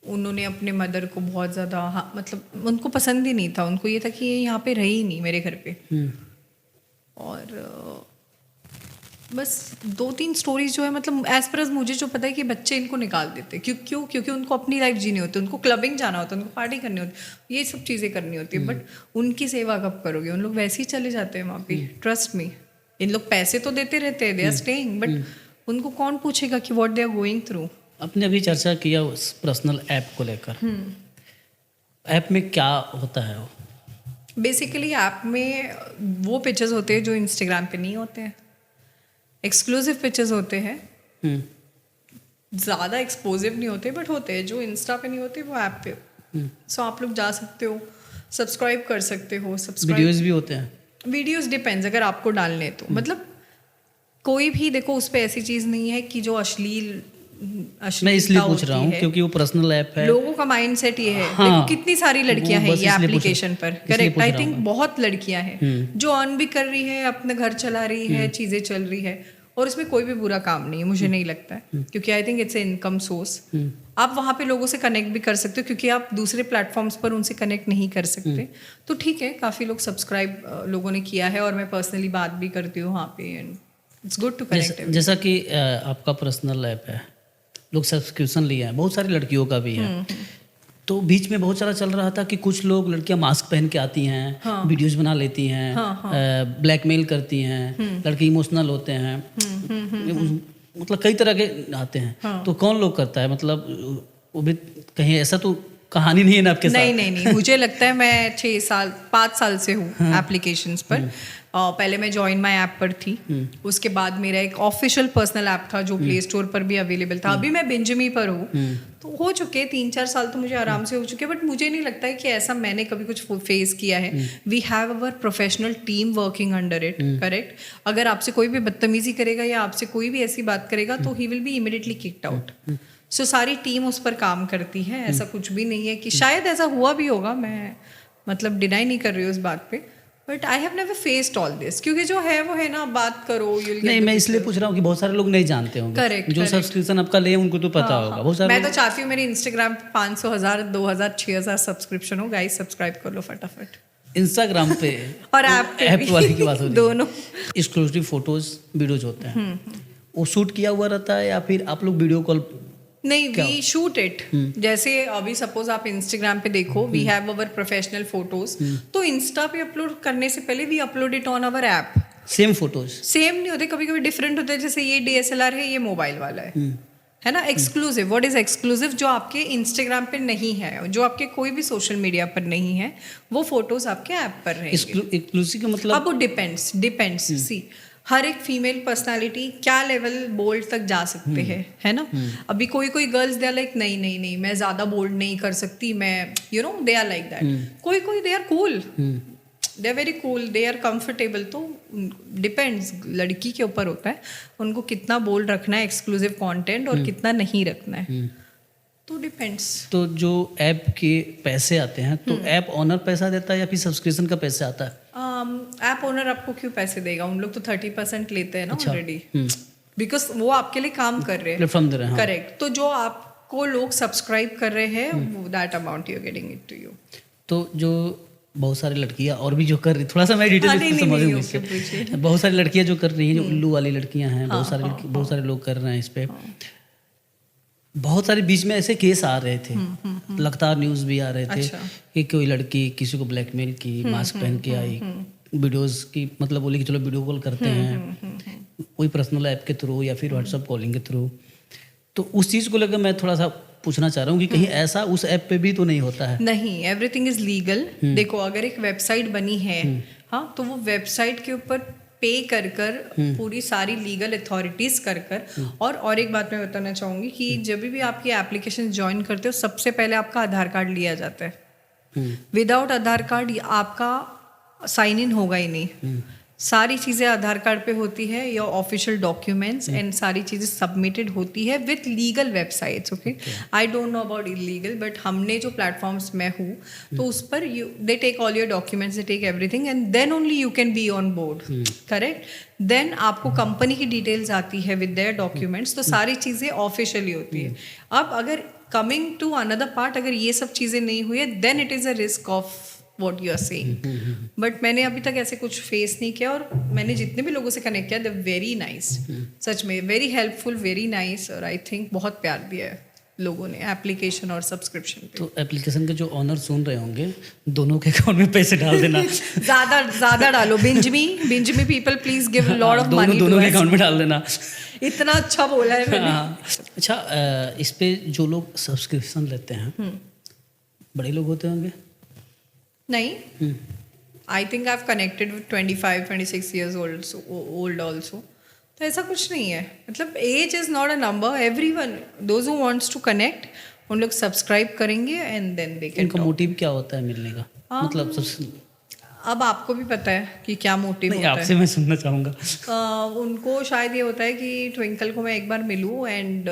उन्होंने अपने मदर को बहुत ज़्यादा, हाँ मतलब उनको पसंद ही नहीं था, उनको ये था कि ये यहाँ पे रही ही नहीं मेरे घर पे। और बस 2-3 स्टोरीज जो है, मतलब एज पर एज मुझे जो पता है कि बच्चे इनको निकाल देते, क्योंकि उनको अपनी लाइफ जीनी होती है, उनको क्लबिंग जाना होता है, उनको पार्टी करनी होती है, ये सब चीज़ें करनी होती है, बट उनकी सेवा कब करोगे? उन लोग वैसे ही चले जाते हैं वहाँ पे, ट्रस्ट मी। इन लोग पैसे तो देते रहते हैं, दे आर स्टेइंग, बट उनको कौन पूछेगा कि what they are going through. आपने अभी चर्चा किया उस पर्सनल ऐप को लेकर, ऐप में क्या होता है वो? बेसिकली ऐप में वो पिक्चर्स होते हैं जो इंस्टाग्राम पे नहीं होते हैं, एक्सक्लूसिव पिक्चर्स होते हैं, ज़्यादा एक्सपोजिव नहीं होते बट होते हैं, जो इंस्टा पे नहीं होते वो ऐप पे। सो आप लोग जा सकते हो, सब्सक्राइब कर सकते हो। वीडियोस भी होते हैं? वीडियोस डिपेंड्स, अगर आपको डालने हैं तो, मतलब कोई भी देखो उस पर ऐसी चीज़ नहीं है कि जो अश्लील मैं इसलिए पूछ रहा हूँ क्योंकि वो पर्सनल ऐप है, लोगों का माइंडसेट ये है। हाँ, देखो कितनी सारी लड़कियां हैं ये एप्लीकेशन पर, करेक्ट, आई थिंक बहुत लड़कियां हैं जो अर्न भी कर रही है, अपने घर चला रही है, चीजें चल रही है, और इसमें कोई भी बुरा काम नहीं है, मुझे नहीं लगता है, क्योंकि I think it's a income source. आप वहाँ पे लोगों से कनेक्ट भी कर सकते हो, क्योंकि आप दूसरे प्लेटफॉर्म्स पर उनसे कनेक्ट नहीं कर सकते। तो ठीक है, काफ़ी लोग सब्सक्राइब लोगों ने किया है, और मैं पर्सनली बात भी करती हूँ वहाँ पे, and it's good to connect. जैसा कि आपका पर्सनल ऐप है, लोग सब्सक्रिप्शन लिए हैं, बहुत सारी लड़कियों का भी है, तो बीच में बहुत सारा चल रहा था कि कुछ लोग लड़कियां मास्क पहन के आती हैं, वीडियोस बना लेती हैं, ब्लैकमेल करती हैं, लड़के इमोशनल होते हैं, मतलब कई तरह के आते हैं। तो कौन लोग करता है, मतलब वो भी कहीं ऐसा तो कहानी नहीं है ना आपके साथ? नहीं, मुझे लगता है मैं 5 साल से हूँ एप्लीकेशंस पर। पहले मैं जॉइन माई ऐप पर थी, उसके बाद मेरा एक ऑफिशियल पर्सनल ऐप था जो प्ले स्टोर पर भी अवेलेबल था, अभी मैं बिंजमी पर हूँ, तो हो चुके 3-4 साल तो मुझे आराम से हो चुके, बट मुझे नहीं लगता है कि ऐसा मैंने कभी कुछ फेस किया है। We have our professional team working under it, correct. अगर आपसे कोई भी बदतमीजी करेगा या आपसे कोई भी ऐसी बात करेगा तो he will be immediately kicked out. So सारी टीम उस पर काम करती है, ऐसा कुछ भी नहीं है कि शायद ऐसा हुआ भी होगा, मैं मतलब डिनाई नहीं कर रही हूँ उस बात पे, but I have never faced all this, क्योंकि जो है वो है ना, बात करो। नहीं, मैं इसलिए पूछ रहा हूँ कि बहुत सारे लोग नहीं जानते होंगे, करेक्ट, जो सब्सक्रिप्शन आपका ले उनको तो पता होगा। बहुत सारे मैं तो चाहती हूँ मेरे इंस्टाग्राम पे 500, 1000, 2000, 6000 सब्सक्रिप्शन हो, गाइस सब्सक्राइब कर लो फटाफट इंस्टाग्राम पे और ऐप वाली की बात हो रही है, दोनों एक्सक्लूसिव फोटोज वीडियोज होते हैं, वो शूट किया हुआ रहता है या फिर आप लोग वीडियो कॉल? नहीं, वी शूट इट। जैसे अभी सपोज आप इंस्टाग्राम पे देखो, we have our professional photos, तो इंस्टा पे अपलोड करने से पहले we upload it on our app. Same photos same नहीं होते, कभी कभी डिफरेंट होते हैं, जैसे ये DSLR है, ये मोबाइल वाला है ना। Exclusive, what is exclusive? जो आपके इंस्टाग्राम पे नहीं है, जो आपके कोई भी सोशल मीडिया पर नहीं है, वो फोटोज आपके ऐप पर रहेंगे। एक्सक्लूसिव का मतलब? अब वो डिपेंड्स सी, हर एक फीमेल पर्सनालिटी क्या लेवल बोल्ड तक जा सकते हैं, है ना। अभी कोई गर्ल्स दे आर लाइक नहीं, मैं ज़्यादा बोल्ड नहीं कर सकती, मैं दे आर लाइक दैट। कोई they are cool, they are very cool, they are comfortable. तो डिपेंड्स, लड़की के ऊपर होता है उनको कितना बोल्ड रखना है एक्सक्लूसिव कंटेंट और कितना नहीं रखना है, तो डिपेंड्स। तो जो ऐप के पैसे आते हैं, तो ऐप ओनर पैसा देता है या फिर सब्सक्रिप्शन का पैसा आता है? ऐप ओनर आपको क्यों पैसे देगा? उन लोग तो 30% लेते हैं ना ऑलरेडी, बिकॉज वो आपके लिए काम कर रहे हैं, प्लेटफॉर्म दे रहे हैं। करेक्ट। तो जो आपको लोग सब्सक्राइब कर रहे हैं, that amount you are getting it to you. तो जो बहुत सारी लड़कियां और भी जो कर रही, थोड़ा सा मैं डिटेल में समझूंगी, बहुत सारी लड़कियां जो कर रही हैं, जो उल्लू वाली लड़कियां हैं, बहुत सारे लोग कर रहे हैं इस पे। बहुत सारे बीच में ऐसे केस आ रहे थे, लगातार न्यूज़ भी आ रहे थे कि कोई लड़की किसी को ब्लैकमेल की, मास्क पहन के आई, वीडियोस की, मतलब बोली कि चलो वीडियो कॉल करते हैं, कोई पर्सनल ऐप के थ्रू या फिर व्हाट्सएप कॉलिंग के थ्रू। तो उस चीज़ को लेकर मैं थोड़ा सा पूछना चाह रहा हूँ कि कहीं ऐसा उस ऐप पे भी तो नहीं होता है? नहीं, एवरीथिंग इज लीगल। देखो, अगर एक वेबसाइट बनी है, हाँ, तो वो वेबसाइट के ऊपर पे कर पूरी सारी लीगल अथॉरिटीज कर और एक बात मैं बताना चाहूँगी कि जब भी आपकी एप्लीकेशन ज्वाइन करते हो, सबसे पहले आपका आधार कार्ड लिया जाता है। विदाउट आधार कार्ड आपका साइन इन होगा ही नहीं। सारी चीज़ें आधार कार्ड पे होती है, योर ऑफिशियल डॉक्यूमेंट्स एंड सारी चीज़ें सबमिटेड होती है with legal websites. Okay, I don't know about illegal, but हमने जो प्लेटफॉर्म्स में हूँ तो उस पर they take all your documents, they take everything and then only you can be on board. Correct. Then आपको कंपनी की डिटेल्स आती है विद देयर डॉक्यूमेंट्स. तो सारी चीज़ें ऑफिशियली होती है. अब अगर कमिंग टू अनदर पार्ट, अगर ये सब चीज़ें नहीं हुई है then it is a risk of what you are saying. But मैंने अभी तक ऐसे कुछ फेस नहीं किया, और मैंने जितने भी लोगों से कनेक्ट किया दे वेरी नाइस, सच में वेरी हेल्पफुल, वेरी नाइस. और आई थिंक बहुत प्यार दिया है लोगों ने एप्लीकेशन और सब्सक्रिप्शन पे. तो एप्लीकेशन के जो ऑनर सुन रहे होंगे, दोनों के अकाउंट में पैसे डाल देना. ज़्यादा डालो. बिंजमी people please give lot of money. दोनों के अकाउंट में डाल देना. इतना अच्छा बोला है मैंने. अच्छा, इस पे जो लोग सब्सक्रिप्शन लेते हैं बड़े लोग होते होंगे? नहीं, I think I have connected with 25-26 years old also. तो ऐसा कुछ नहीं है. मतलब age is not a number. Everyone those who wants to connect, उन लोग सब्सक्राइब करेंगे एंड देन दे कैन. इनका मोटिव क्या होता है मिलने का? मतलब अब आपको भी पता है कि क्या मोटिव होता है. आपसे मैं सुनना चाहूँगा. उनको शायद ये होता है कि ट्विंकल को मैं एक बार मिलूँ एंड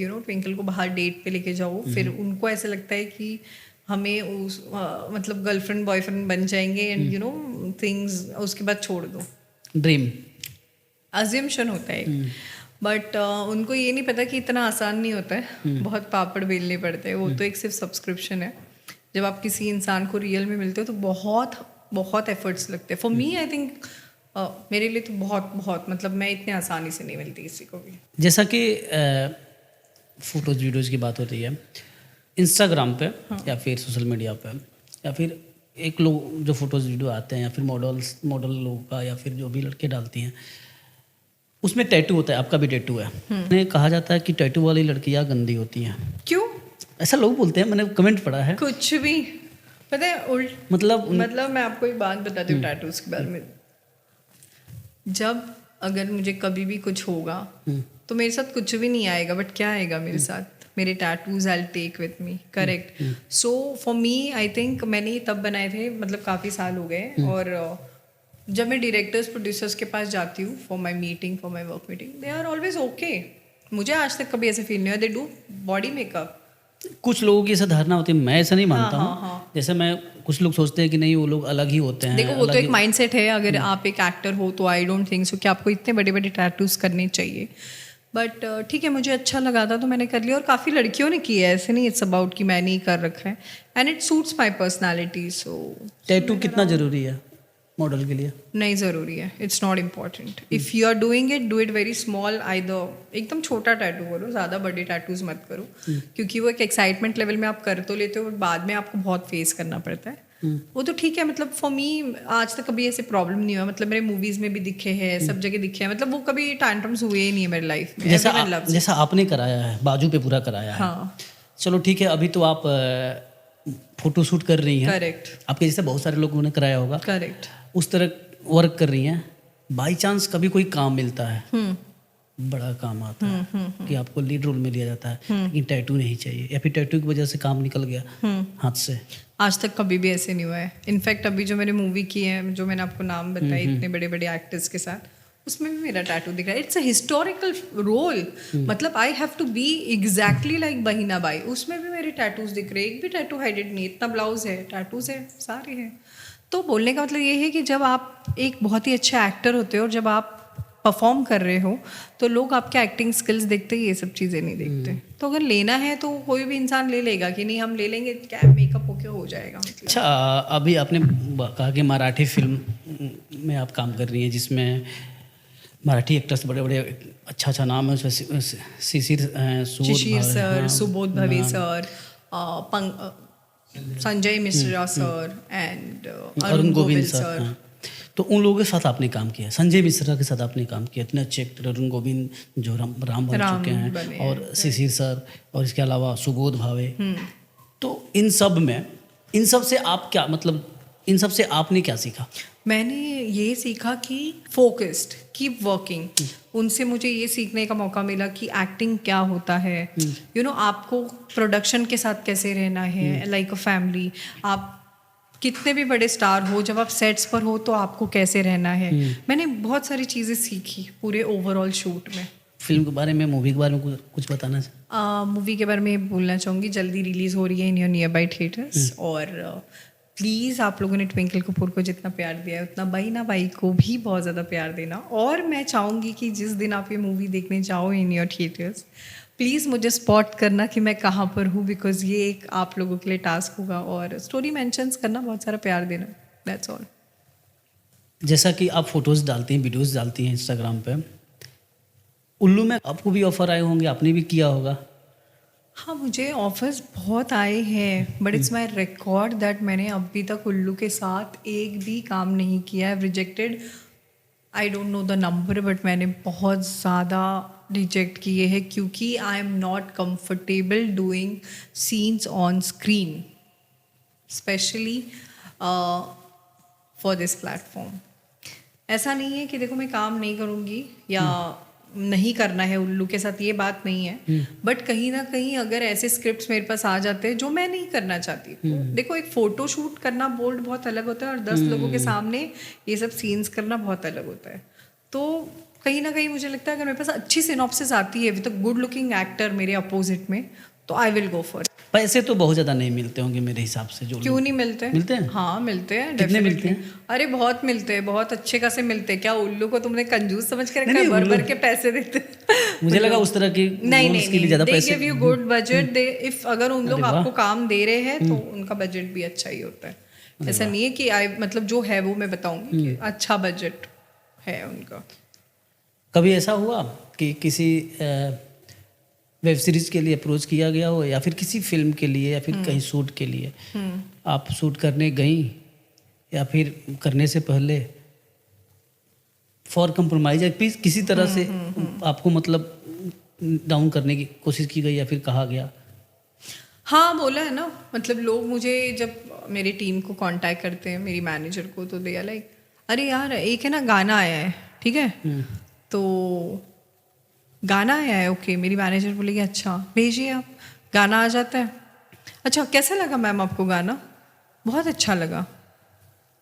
यू नो ट्विंकल को बाहर डेट पे लेके जाऊँ. फिर उनको ऐसा लगता है कि हमें उस मतलब गर्लफ्रेंड बॉयफ्रेंड बन जाएंगे एंड यू नो थिंग्स, उसके बाद छोड़ दो. ड्रीम अज्यूम्शन होता है. बट उनको ये नहीं पता कि इतना आसान नहीं होता है. बहुत पापड़ बेलने पड़ते हैं. वो तो एक सिर्फ सब्सक्रिप्शन है. जब आप किसी इंसान को रियल में मिलते हो तो बहुत बहुत एफर्ट्स लगते हैं. फॉर मी आई थिंक मेरे लिए तो बहुत मतलब मैं इतने आसानी से नहीं मिलती किसी को भी. जैसा कि फोटोज वीडियोज़ की बात हो रही है इंस्टाग्राम पे या फिर सोशल मीडिया पे, या फिर एक लोग जो फोटोज वीडियो आते हैं या फिर मॉडल लोगों का या फिर जो भी लड़के डालती हैं, उसमें टैटू होता है. आपका भी टैटू है. मैंने कहा जाता है कि टैटू वाली लड़कियां गंदी होती हैं. क्यों ऐसा लोग बोलते हैं, मैंने कमेंट पढ़ा है. कुछ भी पता है उल्ट मतलब मैं आपको एक बात बताती हूँ टैटूज के बारे में. जब अगर मुझे कभी भी कुछ होगा तो मेरे साथ कुछ भी नहीं आएगा, बट क्या आएगा मेरे साथ? मेरे tattoos I take with me. Correct. So for me I think मैंने ये तब बनाए थे, मतलब काफ़ी साल हो गए. और जब मैं डायरेक्टर्स प्रोड्यूसर्स के पास जाती हूँ for my work meeting, they are always okay. मुझे आज तक कभी ऐसे फील नहीं हुआ. They do body makeup. कुछ लोगों की ऐसा धारणा होती है, मैं ऐसा नहीं मानता हूँ. जैसे मैं कुछ लोग सोचते हैं कि नहीं वो लोग अलग ही होते हैं. देखो वो तो एक माइंडसेट है. अगर आप एक एक्टर हो तो आई डोंट थिंक सो कि आपको इतने बड़े बड़े टैटूज करने चाहिए. बट ठीक है, मुझे अच्छा लगा था तो मैंने कर लिया. और काफ़ी लड़कियों ने किया है, ऐसे नहीं इट्स अबाउट कि मैंने ही कर रखा है. And it suits my personality. So tattoo कितना ज़रूरी है मॉडल के लिए? नहीं ज़रूरी है. It's not important. If you are doing it, do it very small. Either एकदम छोटा टैटू करो, ज़्यादा बड़े टैटूज मत करो. क्योंकि वो एक एक्साइटमेंट लेवल में आप कर तो लेते हो, बट बाद में आपको बहुत फेस करना पड़ता है. वो तो ठीक है. मतलब फॉर मी आज तक कभी ऐसे प्रॉब्लम नहीं हुआ. मतलब मेरे मूवीज में भी दिखे हैं, सब जगह दिखे हैं. मतलब वो कभी टैंट्रम्स हुए ही नहीं है मेरी लाइफ में. जैसा आपने कराया है, बाजू पे पूरा कराया है. हाँ चलो ठीक है. अभी तो आप फोटो शूट कर रही हैं. करेक्ट. आपके जैसे बहुत सारे लोगों ने कराया होगा. करेक्ट. उस तरह वर्क कर रही हैं. बाई चांस कभी कोई काम मिलता है, बड़ा काम आता है कि आपको लीड रोल में लिया जाता है, लेकिन टैटू नहीं चाहिए, या फिर टैटू की वजह से काम निकल गया हाथ से, आज तक कभी भी ऐसे नहीं हुआ है. इनफैक्ट अभी जो मैंने मूवी की है, जो मैंने आपको नाम बताया इतने बड़े बड़े एक्टर्स के साथ, उसमें भी मेरा टैटू दिख रहा है. It's a historical role. मतलब I have to be exactly like Bahina Bai. उसमें भी मेरे टैटूज दिख रहे हैं. एक भी टैटू हाइडेड नहीं. इतना ब्लाउज है, टैटूज है, सारे हैं. तो बोलने का मतलब ये है कि जब आप एक बहुत ही अच्छे एक्टर होते हो और जब आप परफॉर्म कर रहे हो तो लोग आपके एक्टिंग स्किल्स देखते हैं, ये सब चीज़ें नहीं देखते. तो अगर लेना है तो कोई भी इंसान ले लेगा कि नहीं हम ले लेंगे, क्या मेकअप होके हो जाएगा. मतलब अच्छा, अभी आपने कहा कि मराठी फिल्म में आप काम कर रही हैं जिसमें मराठी एक्टर्स बड़े बड़े अच्छा नाम है. शिशिर sir, Subodh Bhave sir, Sanjay Mishra sir and Arun Govind sir. तो उन लोगों के साथ आपने काम किया. संजय मिश्रा के साथ आपने काम किया. इतने अच्छे एक्टर अरुण गोविंद जो राम बन चुके हैं, और शिशिर सर, और इसके अलावा सुबोध भावे. तो इन सब से आप क्या, मतलब इन सब से आपने क्या सीखा? मैंने ये सीखा कि फोकस्ड, कीप वर्किंग. उनसे मुझे ये सीखने का मौका मिला कि एक्टिंग क्या होता है. यू नो आपको प्रोडक्शन के साथ कैसे रहना है, लाइक अ फैमिली. आप कितने भी बड़े स्टार हो, जब आप सेट्स पर हो तो आपको कैसे रहना है। मैंने बहुत सारी चीज़ें सीखी पूरे ओवरऑल शूट में। फिल्म के बारे में, मूवी के बारे में कुछ बताना चाहिए? मूवी के बारे में बोलना चाहूँगी, जल्दी रिलीज़ हो रही है in your near by theatres. और प्लीज़ आप लोगों ने ट्विंकल कपूर को जितना प्यार दिया है उतना बाईना बाई को भी बहुत ज़्यादा प्यार देना। और मैं चाहूँगी कि जिस दिन आप ये मूवी देखने जाओ इन योर थिएटर्स, प्लीज़ मुझे स्पॉट करना कि मैं कहाँ पर हूँ, बिकॉज ये एक आप लोगों के लिए टास्क होगा। और स्टोरी मेंशंस करना, बहुत सारा प्यार देना, दैट्स ऑल। जैसा कि आप फोटोज़ डालती हैं, वीडियोज़ डालती हैं इंस्टाग्राम पे, उल्लू में आपको भी ऑफ़र आए होंगे, आपने भी किया होगा? हाँ, मुझे ऑफर्स बहुत आए हैं, but it's my record that मैंने अभी तक उल्लू के साथ एक भी काम नहीं किया है। Rejected, I don't know the number, but मैंने बहुत ज़्यादा रिजेक्ट किए हैं क्योंकि आई am not comfortable doing scenes on screen, specially for this platform. ऐसा नहीं है कि देखो मैं काम नहीं करूँगी या नहीं करना है उल्लू के साथ, ये बात नहीं है, बट कहीं ना कहीं अगर ऐसे स्क्रिप्ट्स मेरे पास आ जाते हैं जो मैं नहीं करना चाहती हूँ। देखो, एक फोटो शूट करना बोल्ड बहुत अलग होता है और 10 लोगों के सामने ये सब सीन्स करना बहुत अलग होता है। तो कहीं ना कहीं मुझे लगता है अगर मेरे पास अच्छी सिनॉप्सिस आती है with a good looking actor मेरे अपोजिट में, तो आई विल गो फॉर। पैसे तो बहुत ज़्यादा नहीं मिलते होंगे मेरे हिसाब से। जो क्यों नहीं मिलते? मिलते हैं? हाँ मिलते हैं। कितने definitely। मिलते हैं? अरे बहुत मिलते हैं, बहुत अच्छे खासे मिलते हैं। क्या उल्लू को तुमने कंजूस समझ के रखा नहीं, है? भर भर उल्लू- के पैसे देते मुझे लगा उस तरह की नहीं roles के लिए ज़्यादा दे पैसे। Give you good budget. They if अगर उन लोग अरे वाह। आपको काम दे रहे हैं तो उनका बजट भी अच्छा ही होता है। ऐसा नहीं है कि आई मतलब जो है वो मैं बताऊंगी कि अच्छा बजट है उनका। कभी ऐसा हुआ कि किसी वेब सीरीज के लिए अप्रोच किया गया हो, या फिर किसी फिल्म के लिए, या फिर कहीं शूट के लिए आप शूट करने गई, या फिर करने से पहले फॉर कंप्रोमाइज या किसी तरह से आपको मतलब डाउन करने की कोशिश की गई या फिर कहा गया? हाँ बोला है ना, मतलब लोग मुझे जब मेरी टीम को कांटेक्ट करते हैं, मेरी मैनेजर को, तो दे आर लाइक अरे यार एक है ना गाना आया है, ठीक है, तो गाना आया है, ओके। मेरी मैनेजर बोलेगी अच्छा भेजिए आप। गाना आ जाता है, अच्छा कैसा लगा मैम आपको गाना? बहुत अच्छा लगा,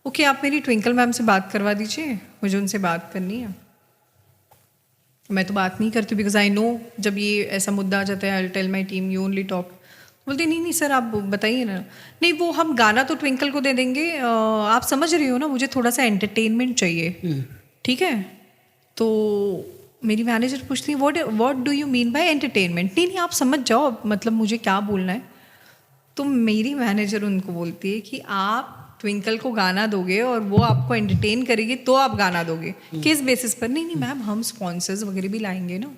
ओके आप मेरी ट्विंकल मैम से बात करवा दीजिए, मुझे उनसे बात करनी है। मैं तो बात नहीं करती बिकॉज आई नो जब ये ऐसा मुद्दा आ जाता है I tell my team you only talk. बोलते नहीं नहीं सर आप बताइए ना। नहीं वो हम गाना तो ट्विंकल को दे देंगे, आप समझ रही हो ना, मुझे थोड़ा सा एंटरटेनमेंट चाहिए, ठीक है। तो मेरी मैनेजर पूछती है what do you mean by entertainment? नहीं नहीं आप समझ जाओ मतलब मुझे क्या बोलना है। तो मेरी मैनेजर उनको बोलती है कि आप ट्विंकल को गाना दोगे और वो आपको एंटरटेन करेगी तो आप गाना दोगे, किस बेसिस पर? नहीं नहीं मैम हम स्पॉन्सर्स वगैरह भी लाएंगे ना,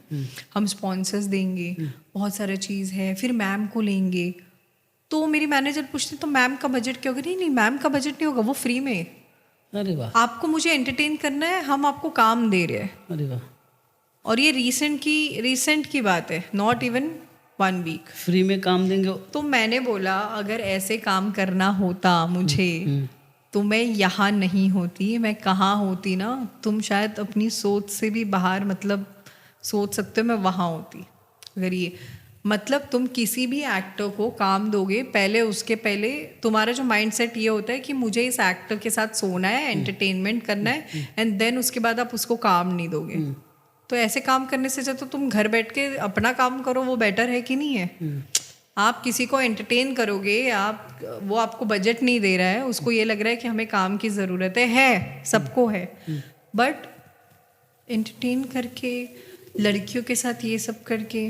हम स्पॉन्सर्स देंगे, बहुत सारा चीज़ है, फिर मैम को लेंगे। तो मेरी मैनेजर पूछती तो मैम का बजट क्या होगा? नहीं नहीं मैम का बजट नहीं होगा, वो फ्री में। अरे वाह। आपको मुझे एंटरटेन करना है, हम आपको काम दे रहे हैं। अरे वाह। और ये रिसेंट की बात है, नॉट इवन 1 वीक। फ्री में काम देंगे? तो मैंने बोला अगर ऐसे काम करना होता मुझे तो मैं यहाँ नहीं होती, मैं कहाँ होती ना, तुम शायद अपनी सोच से भी बाहर मतलब सोच सकते हो मैं वहाँ होती। अगर ये मतलब तुम किसी भी एक्टर को काम दोगे, पहले उसके पहले तुम्हारा जो माइंडसेट ये होता है कि मुझे इस एक्टर के साथ सोना है, एंटरटेनमेंट करना है, एंड देन उसके बाद आप उसको काम नहीं दोगे। तो ऐसे काम करने से तो तुम घर बैठ के अपना काम करो, वो बेटर है कि नहीं है? आप किसी को एंटरटेन करोगे, आप वो आपको बजट नहीं दे रहा है, उसको ये लग रहा है कि हमें काम की ज़रूरत है सबको है, बट एंटरटेन करके लड़कियों के साथ ये सब करके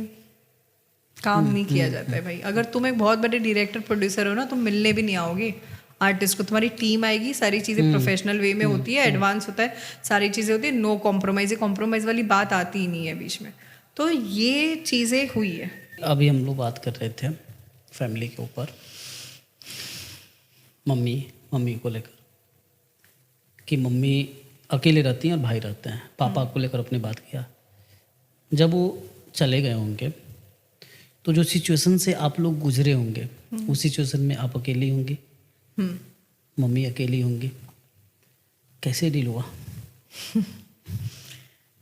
काम नहीं किया जाता है भाई। अगर तुम एक बहुत बड़े डायरेक्टर प्रोड्यूसर हो ना, तुम मिलने भी नहीं आओगे आर्टिस्ट को, तुम्हारी टीम आएगी, सारी चीज़ें प्रोफेशनल वे में होती है, एडवांस होता है, सारी चीज़ें होती है, नो कॉम्प्रोमाइज़, कॉम्प्रोमाइज़ वाली बात आती ही नहीं है बीच में। तो ये चीज़ें हुई है। अभी हम लोग बात कर रहे थे फैमिली के ऊपर, मम्मी को लेकर, कि मम्मी अकेले रहती हैं और भाई रहते हैं, पापा को लेकर अपनी बात किया। जब वो चले गए होंगे तो जो सिचुएशन से आप लोग गुजरे होंगे, उस सिचुएशन में आप अकेली होंगी, मम्मी अकेली होंगी, कैसे डील हुआ?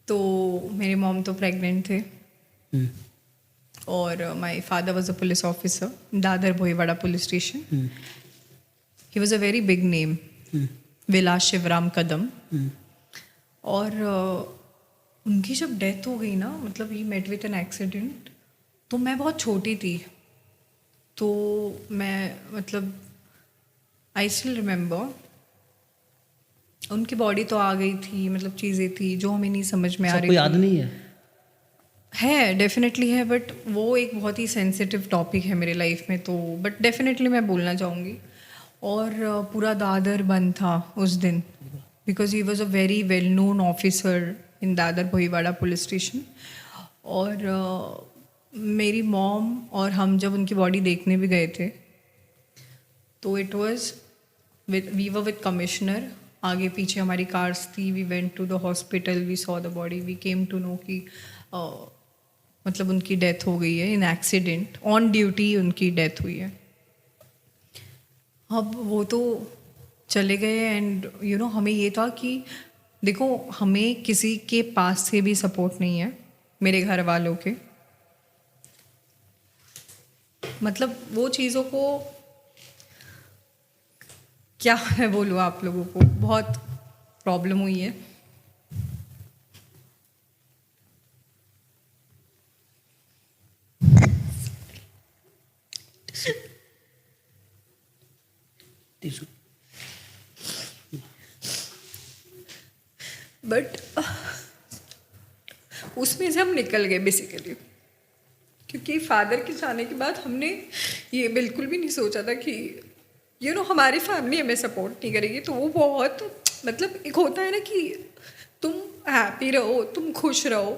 तो मेरे मॉम तो प्रेग्नेंट थे और my father was a police officer, Dadar Bhoiwada police station. He was a very big name, Vilas Shivram Kadam. और उनकी जब डेथ हो गई ना, मतलब he met with an accident, तो मैं बहुत छोटी थी। तो मैं मतलब आई स्टिल रिमेंबर, उनकी बॉडी तो आ गई थी, मतलब चीज़ें थी जो हमें नहीं समझ में आ रही सबको याद थी। नहीं है? डेफिनेटली है, बट वो एक बहुत ही सेंसिटिव टॉपिक है मेरे लाइफ में, तो बट डेफिनेटली मैं बोलना चाहूँगी। और पूरा दादर बंद था उस दिन, because he was a very well known officer in Dadar Bhoiwada police station. और मेरी मॉम और हम जब उनकी बॉडी देखने भी गए थे, तो it was we were with commissioner, आगे पीछे हमारी कार्स थी। We went to the hospital, we saw the body, we came to know कि मतलब उनकी डेथ हो गई है इन एक्सीडेंट, ऑन ड्यूटी उनकी डेथ हुई है। अब वो तो चले गए, एंड यू नो हमें ये था कि देखो, हमें किसी के पास से भी सपोर्ट नहीं है, मेरे घर वालों के। मतलब वो चीज़ों को क्या मैं बोलूँ आप लोगों को, बहुत प्रॉब्लम हुई है। टिश्यू। बट उसमें से हम निकल गए बेसिकली, क्योंकि फादर के जाने के बाद हमने ये बिल्कुल भी नहीं सोचा था कि यू नो हमारी फैमिली हमें सपोर्ट नहीं करेगी। तो वो बहुत, मतलब एक होता है ना कि तुम हैप्पी रहो, तुम खुश रहो,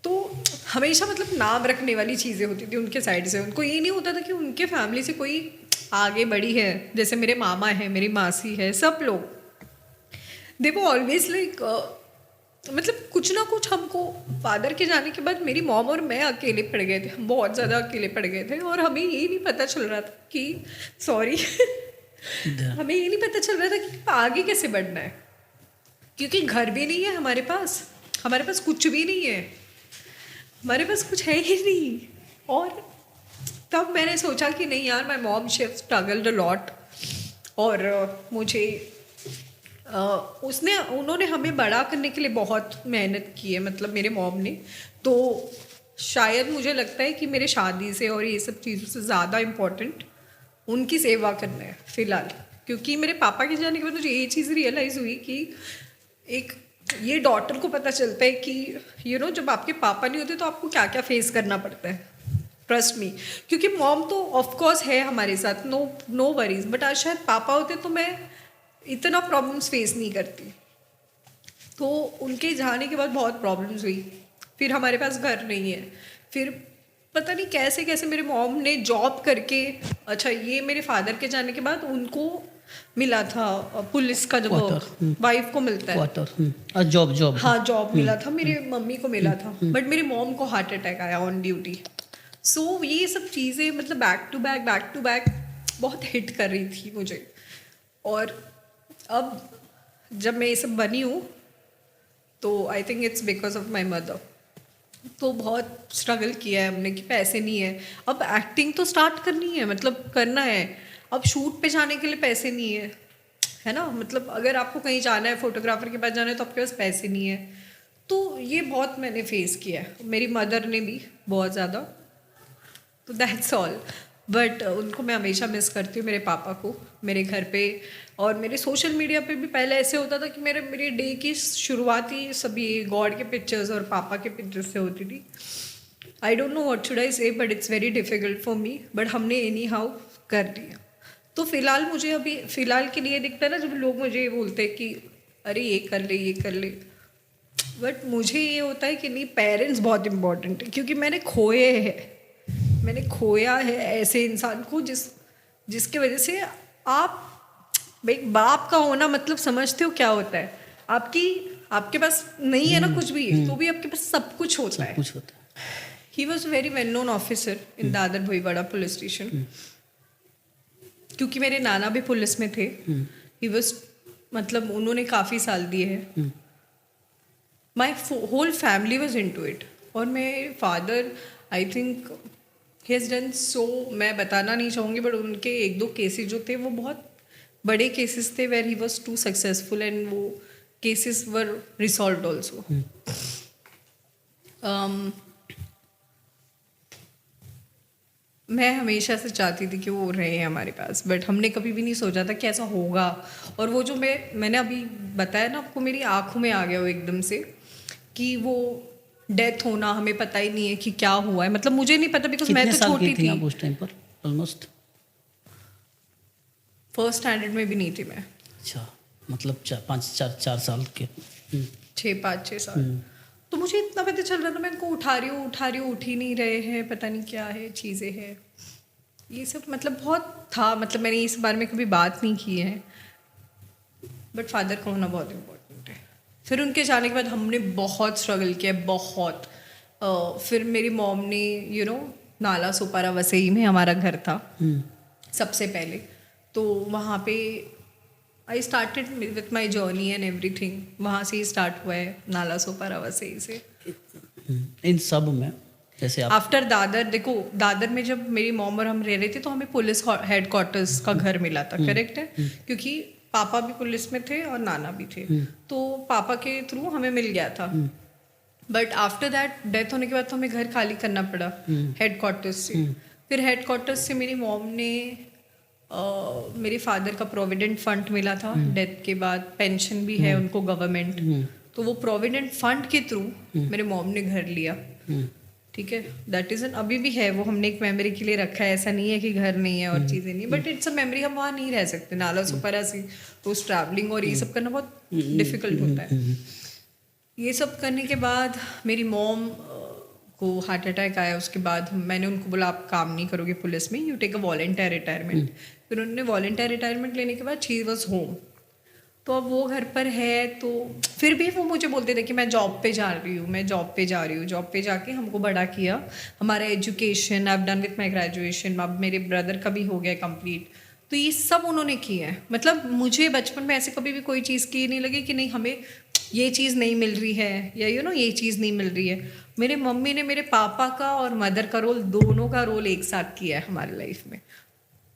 तो हमेशा मतलब नाम रखने वाली चीज़ें होती थी उनके साइड से। उनको ये नहीं होता था कि उनके फैमिली से कोई आगे बढ़ी है, जैसे मेरे मामा है, मेरी मासी है, सब लोग दे वो ऑलवेज लाइक, मतलब कुछ ना कुछ हमको। फादर के जाने के बाद मेरी मॉम और मैं अकेले पड़ गए थे, हम बहुत ज़्यादा अकेले पड़ गए थे। और हमें ये नहीं पता चल रहा था कि सॉरी हमें ये नहीं पता चल रहा था कि आगे कैसे बढ़ना है, क्योंकि घर भी नहीं है हमारे पास कुछ भी नहीं है, हमारे पास कुछ है ही नहीं। और तब मैंने सोचा कि नहीं यार, my mom she have struggled a lot, और मुझे उन्होंने हमें बड़ा करने के लिए बहुत मेहनत की है, मतलब मेरे मॉम ने। तो शायद मुझे लगता है कि मेरे शादी से और ये सब चीज़ों से ज़्यादा इम्पोर्टेंट उनकी सेवा करना है फ़िलहाल। क्योंकि मेरे पापा के जाने के बाद मुझे ये चीज़ रियलाइज़ हुई कि एक ये डॉटर को पता चलता है कि यू नो जब आपके पापा नहीं होते तो आपको क्या क्या फेस करना पड़ता है। ट्रस्ट मी, क्योंकि मॉम तो ऑफकोर्स है हमारे साथ, नो वरीज, बट आज शायद पापा होते तो मैं इतना प्रॉब्लम्स फेस नहीं करती। तो उनके जाने के बाद बहुत प्रॉब्लम्स हुई। फिर हमारे पास घर नहीं है, फिर पता नहीं कैसे कैसे मेरे मॉम ने जॉब करके, अच्छा ये मेरे फादर के जाने के बाद उनको मिला था पुलिस का, जब वाइफ को मिलता है क्वार्टर, जॉब। हाँ जॉब मिला था, मेरे मम्मी को मिला था, बट मेरे मॉम को हार्ट अटैक आया ऑन ड्यूटी। सो ये सब चीज़ें मतलब बैक टू बैक बहुत हिट कर रही थी मुझे। और अब जब मैं ये सब बनी हूँ तो I think it's because of my mother. तो बहुत स्ट्रगल किया है हमने कि पैसे नहीं है, अब एक्टिंग तो स्टार्ट करनी है, मतलब करना है। अब शूट पे जाने के लिए पैसे नहीं है ना, मतलब अगर आपको कहीं जाना है, फोटोग्राफर के पास जाना है, तो आपके पास पैसे नहीं है। तो ये बहुत मैंने फेस किया है, मेरी मदर ने भी बहुत ज़्यादा। तो दैट्स ऑल। बट उनको मैं हमेशा मिस करती हूँ, मेरे पापा को, मेरे घर पे और मेरे सोशल मीडिया पे भी। पहले ऐसे होता था कि मेरे डे की शुरुआत ही सभी गॉड के पिक्चर्स और पापा के पिक्चर्स से होती थी। I don't know what should I say, but it's very difficult for me, but हमने एनी हाउ कर लिया। तो फ़िलहाल मुझे अभी फ़िलहाल के लिए दिखता है ना, जब लोग मुझे ये बोलते हैं कि अरे ये कर ले, बट मुझे ये होता है कि नहीं, पेरेंट्स बहुत इम्पोर्टेंट है, क्योंकि मैंने खोया है ऐसे इंसान को जिसके वजह से आप एक बाप का होना, मतलब समझते हो क्या होता है। आपके पास नहीं है ना कुछ भी, तो भी आपके पास सब कुछ होता है। He was very well known officer in Dadar Bhoiwada police station, क्योंकि मेरे नाना भी पुलिस में थे। ही वॉज, मतलब उन्होंने काफ़ी साल दिए हैं। My whole family was into it. और मेरे father I think he has done so, मैं बताना नहीं चाहूँगी, बट उनके एक दो केसेस जो थे वो बहुत बड़े केसेस थे where he was too successful and वो केसेस वर रिसॉल्व्ड ऑल्सो. मैं हमेशा से चाहती थी कि वो रहे हमारे पास, बट हमने कभी भी नहीं सोचा था कि ऐसा होगा. और वो जो मैंने अभी बताया ना आपको, मेरी आंखों में आ गया वो एकदम से कि वो डेथ होना, हमें पता ही नहीं है कि क्या हुआ है. मतलब मुझे नहीं पता बिकॉज मैं कितने तो साल छोटी की थी थी. आप उस टाइम पर? ऑलमोस्ट फर्स्ट स्टैंडर्ड में भी नहीं थी मैं. अच्छा, मतलब 4 साल के. 5-6 साल. तो मुझे इतना पता चल रहा था, मैं उनको उठा रही हूँ, उठ ही नहीं रहे हैं, पता नहीं क्या है, चीज़ें हैं ये सब. मतलब बहुत था, मतलब मैंने इस बारे में कभी बात नहीं की है, बट फादर का होना बहुत इम्पोर्टेंट है. फिर उनके जाने के बाद हमने बहुत स्ट्रगल किया, बहुत. फिर मेरी मॉम ने नाला सोपारा वसई में हमारा घर था सबसे पहले, तो वहाँ पे I started with my journey and everything. वहाँ से ही स्टार्ट हुआ है, नाला सोपारा वसई से. इन सब में जैसे आप आफ्टर दादर, देखो दादर में जब मेरी मॉम और हम रह रहे थे तो हमें पुलिस हेडक्वार्टर्स का घर मिला था, करेक्ट है, क्योंकि पापा भी पुलिस में थे और नाना भी थे, तो पापा के थ्रू हमें मिल गया था. बट आफ्टर दैट डेथ होने के बाद तो हमें घर खाली करना पड़ा हेडक्वार्टर्स से. फिर हेडक्वार्टर्स से मेरी मॉम ने मेरे फादर का प्रोविडेंट फंड मिला था डेथ के बाद, पेंशन भी है उनको गवर्नमेंट, तो वो प्रोविडेंट फंड के थ्रू मेरे मॉम ने घर लिया. ठीक है, दैट इज एन, अभी भी है वो, हमने एक मेमोरी के लिए रखा है. ऐसा नहीं है कि घर नहीं है और चीज़ें नहीं, बट इट्स अ मेमोरी. हम वहाँ नहीं रह सकते नाला सुपारा से, रोज ट्रैवलिंग और ये सब करना बहुत डिफिकल्ट होता है. ये सब करने के बाद मेरी मॉम को हार्ट अटैक आया. उसके बाद मैंने उनको बोला आप काम नहीं करोगे पुलिस में, you take a volunteer retirement. फिर उन्होंने वॉलंटियर रिटायरमेंट लेने के बाद शी वॉज होम, तो अब वो घर पर है. तो फिर भी वो मुझे बोलते थे कि मैं जॉब पे जा रही हूँ, जॉब पे जाके हमको बड़ा किया, हमारा education, I have done with my graduation, अब मेरे ब्रदर का भी हो गया कंप्लीट. तो ये सब उन्होंने किया है. मतलब मुझे बचपन में ऐसे कभी भी कोई चीज़ की नहीं लगी कि नहीं हमें ये चीज़ नहीं मिल रही है या ये चीज़ नहीं मिल रही है. मेरे मम्मी ने मेरे पापा का और मदर का रोल, दोनों का रोल एक साथ किया है हमारी लाइफ में.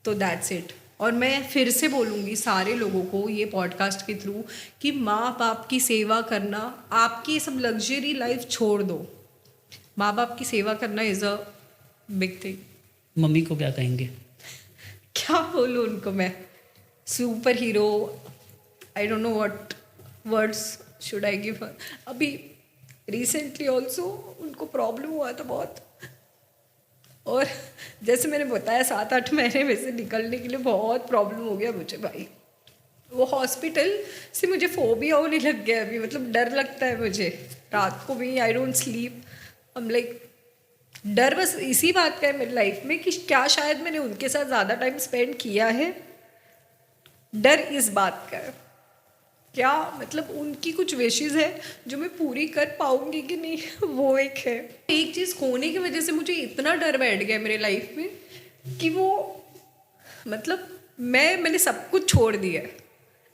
तो दैट्स इट. और मैं फिर से बोलूँगी सारे लोगों को ये पॉडकास्ट के थ्रू कि माँ बाप की सेवा करना, आपकी ये सब लग्जरी लाइफ छोड़ दो, माँ बाप की सेवा करना is a big thing. Mummy को क्या कहेंगे? क्या बोलूँ उनको मैं, super hero, I don't know what words should I give her. अभी रिसेंटली ऑल्सो उनको प्रॉब्लम हुआ था बहुत, और जैसे मैंने बताया 7-8 महीने में से निकलने के लिए बहुत प्रॉब्लम हो गया मुझे भाई. वो हॉस्पिटल से मुझे फोबिया होने लग गया अभी. मतलब डर लगता है मुझे, रात को भी आई डोंट स्लीप. हम लाइक डर बस इसी बात का है मेरी लाइफ में कि क्या शायद मैंने उनके साथ ज़्यादा टाइम स्पेंड किया है. डर इस बात का है, क्या मतलब उनकी कुछ विशेज़ है जो मैं पूरी कर पाऊंगी कि नहीं, वो एक है. एक चीज़ खोने की वजह से मुझे इतना डर बैठ गया मेरे लाइफ में कि वो, मतलब मैंने सब कुछ छोड़ दिया है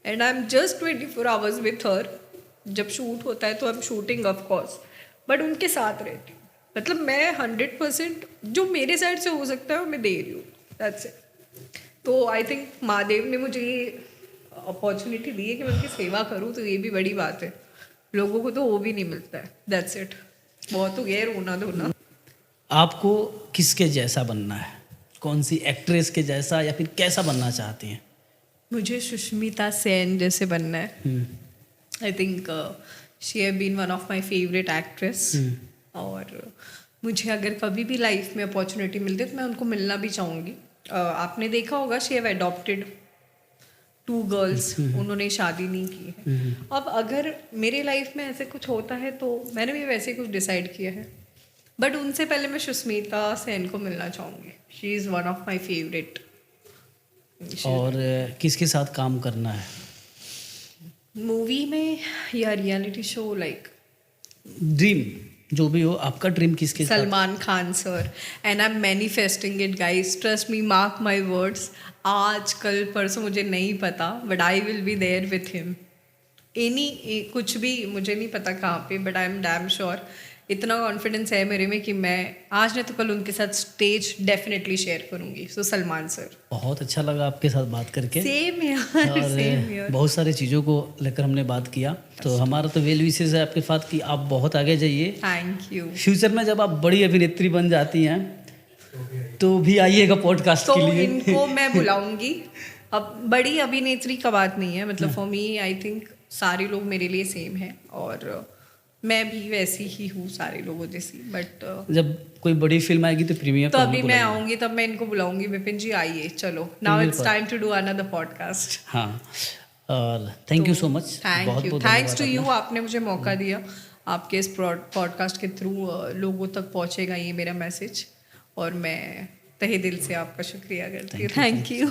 and I am just 24 hours with her. जब शूट होता है तो I am shooting of course, but उनके साथ रहती हूँ. मतलब मैं 100% जो मेरे साइड से हो सकता है वो मैं दे रही हूँ, दैट्स इट. तो आई थिंक महादेव ने मुझे ये अपॉर्चुनिटी दी है कि मैं उनकी सेवा करूँ, तो ये भी बड़ी बात है. लोगों को तो वो भी नहीं मिलता है. That's it. बहुत हो गया रोना धोना. आपको किसके जैसा बनना है? कौन सी एक्ट्रेस के जैसा, या फिर कैसा बनना चाहती हैं? मुझे सुष्मिता सेन जैसे बनना है. I think she have been one of my favourite actress. और मुझे अगर कभी भी लाइफ में अपॉर्चुनिटी मिलती है तो मैं उनको मिलना भी चाहूँगी. आपने देखा होगा शी हैव अडॉप्टेड 2 गर्ल्स, उन्होंने शादी नहीं की है. अब अगर मेरे लाइफ में ऐसे कुछ होता है तो मैंने भी वैसे कुछ डिसाइड किया है, बट उनसे पहले मैं सुष्मिता सेन को मिलना चाहूँगी. She is one of my favourite. और किसके साथ काम करना है? मूवी में या रियलिटी शो, लाइक ड्रीम जो भी हो, आपका ड्रीम किसके साथ? Salman Khan sir. And I am manifesting it guys, trust me, mark my words. आज कल परसों मुझे नहीं पता, but I will be there with him. कुछ भी मुझे नहीं पता कहाँ पे, but I am damn sure. इतना कॉन्फिडेंस है मेरे में कि मैं आज नहीं तो कल उनके साथ स्टेज डेफिनेटली शेयर करूंगी। सो सलमान सर। बहुत अच्छा लगा आपके साथ बात करके सेम यार, सेम यार। और बहुत सारी चीज़ों को लेकर हमने बात किया। तो हमारा तो वेल विशेस है आपके साथ कि आप बहुत आगे जाइए। Thank you. फ्यूचर में जब आप बड़ी अभिनेत्री बन जाती हैं तो भी आइएगा पॉडकास्ट तो के लिए। इनको मैं बुलाऊंगी। अब बड़ी अभिनेत्री का बात नहीं है, मतलब फॉर मी आई थिंक सारे लोग मेरे लिए सेम है और मैं भी वैसी ही हूँ सारे लोगों जैसी। बट जब कोई बड़ी फिल्म आएगी तो प्रीमियर तो अभी मैं आऊंगी तब मैं इनको बुलाऊंगी, विपिन जी आइए, चलो now it's time to do another podcast. हाँ, और thank you so much. Thank you, thanks to you, आपने मुझे मौका दिया। आपके इस पॉडकास्ट के थ्रू लोगों तक पहुंचेगा ये मेरा मैसेज और मैं तहे दिल से आपका शुक्रिया करती हूँ। Thank you.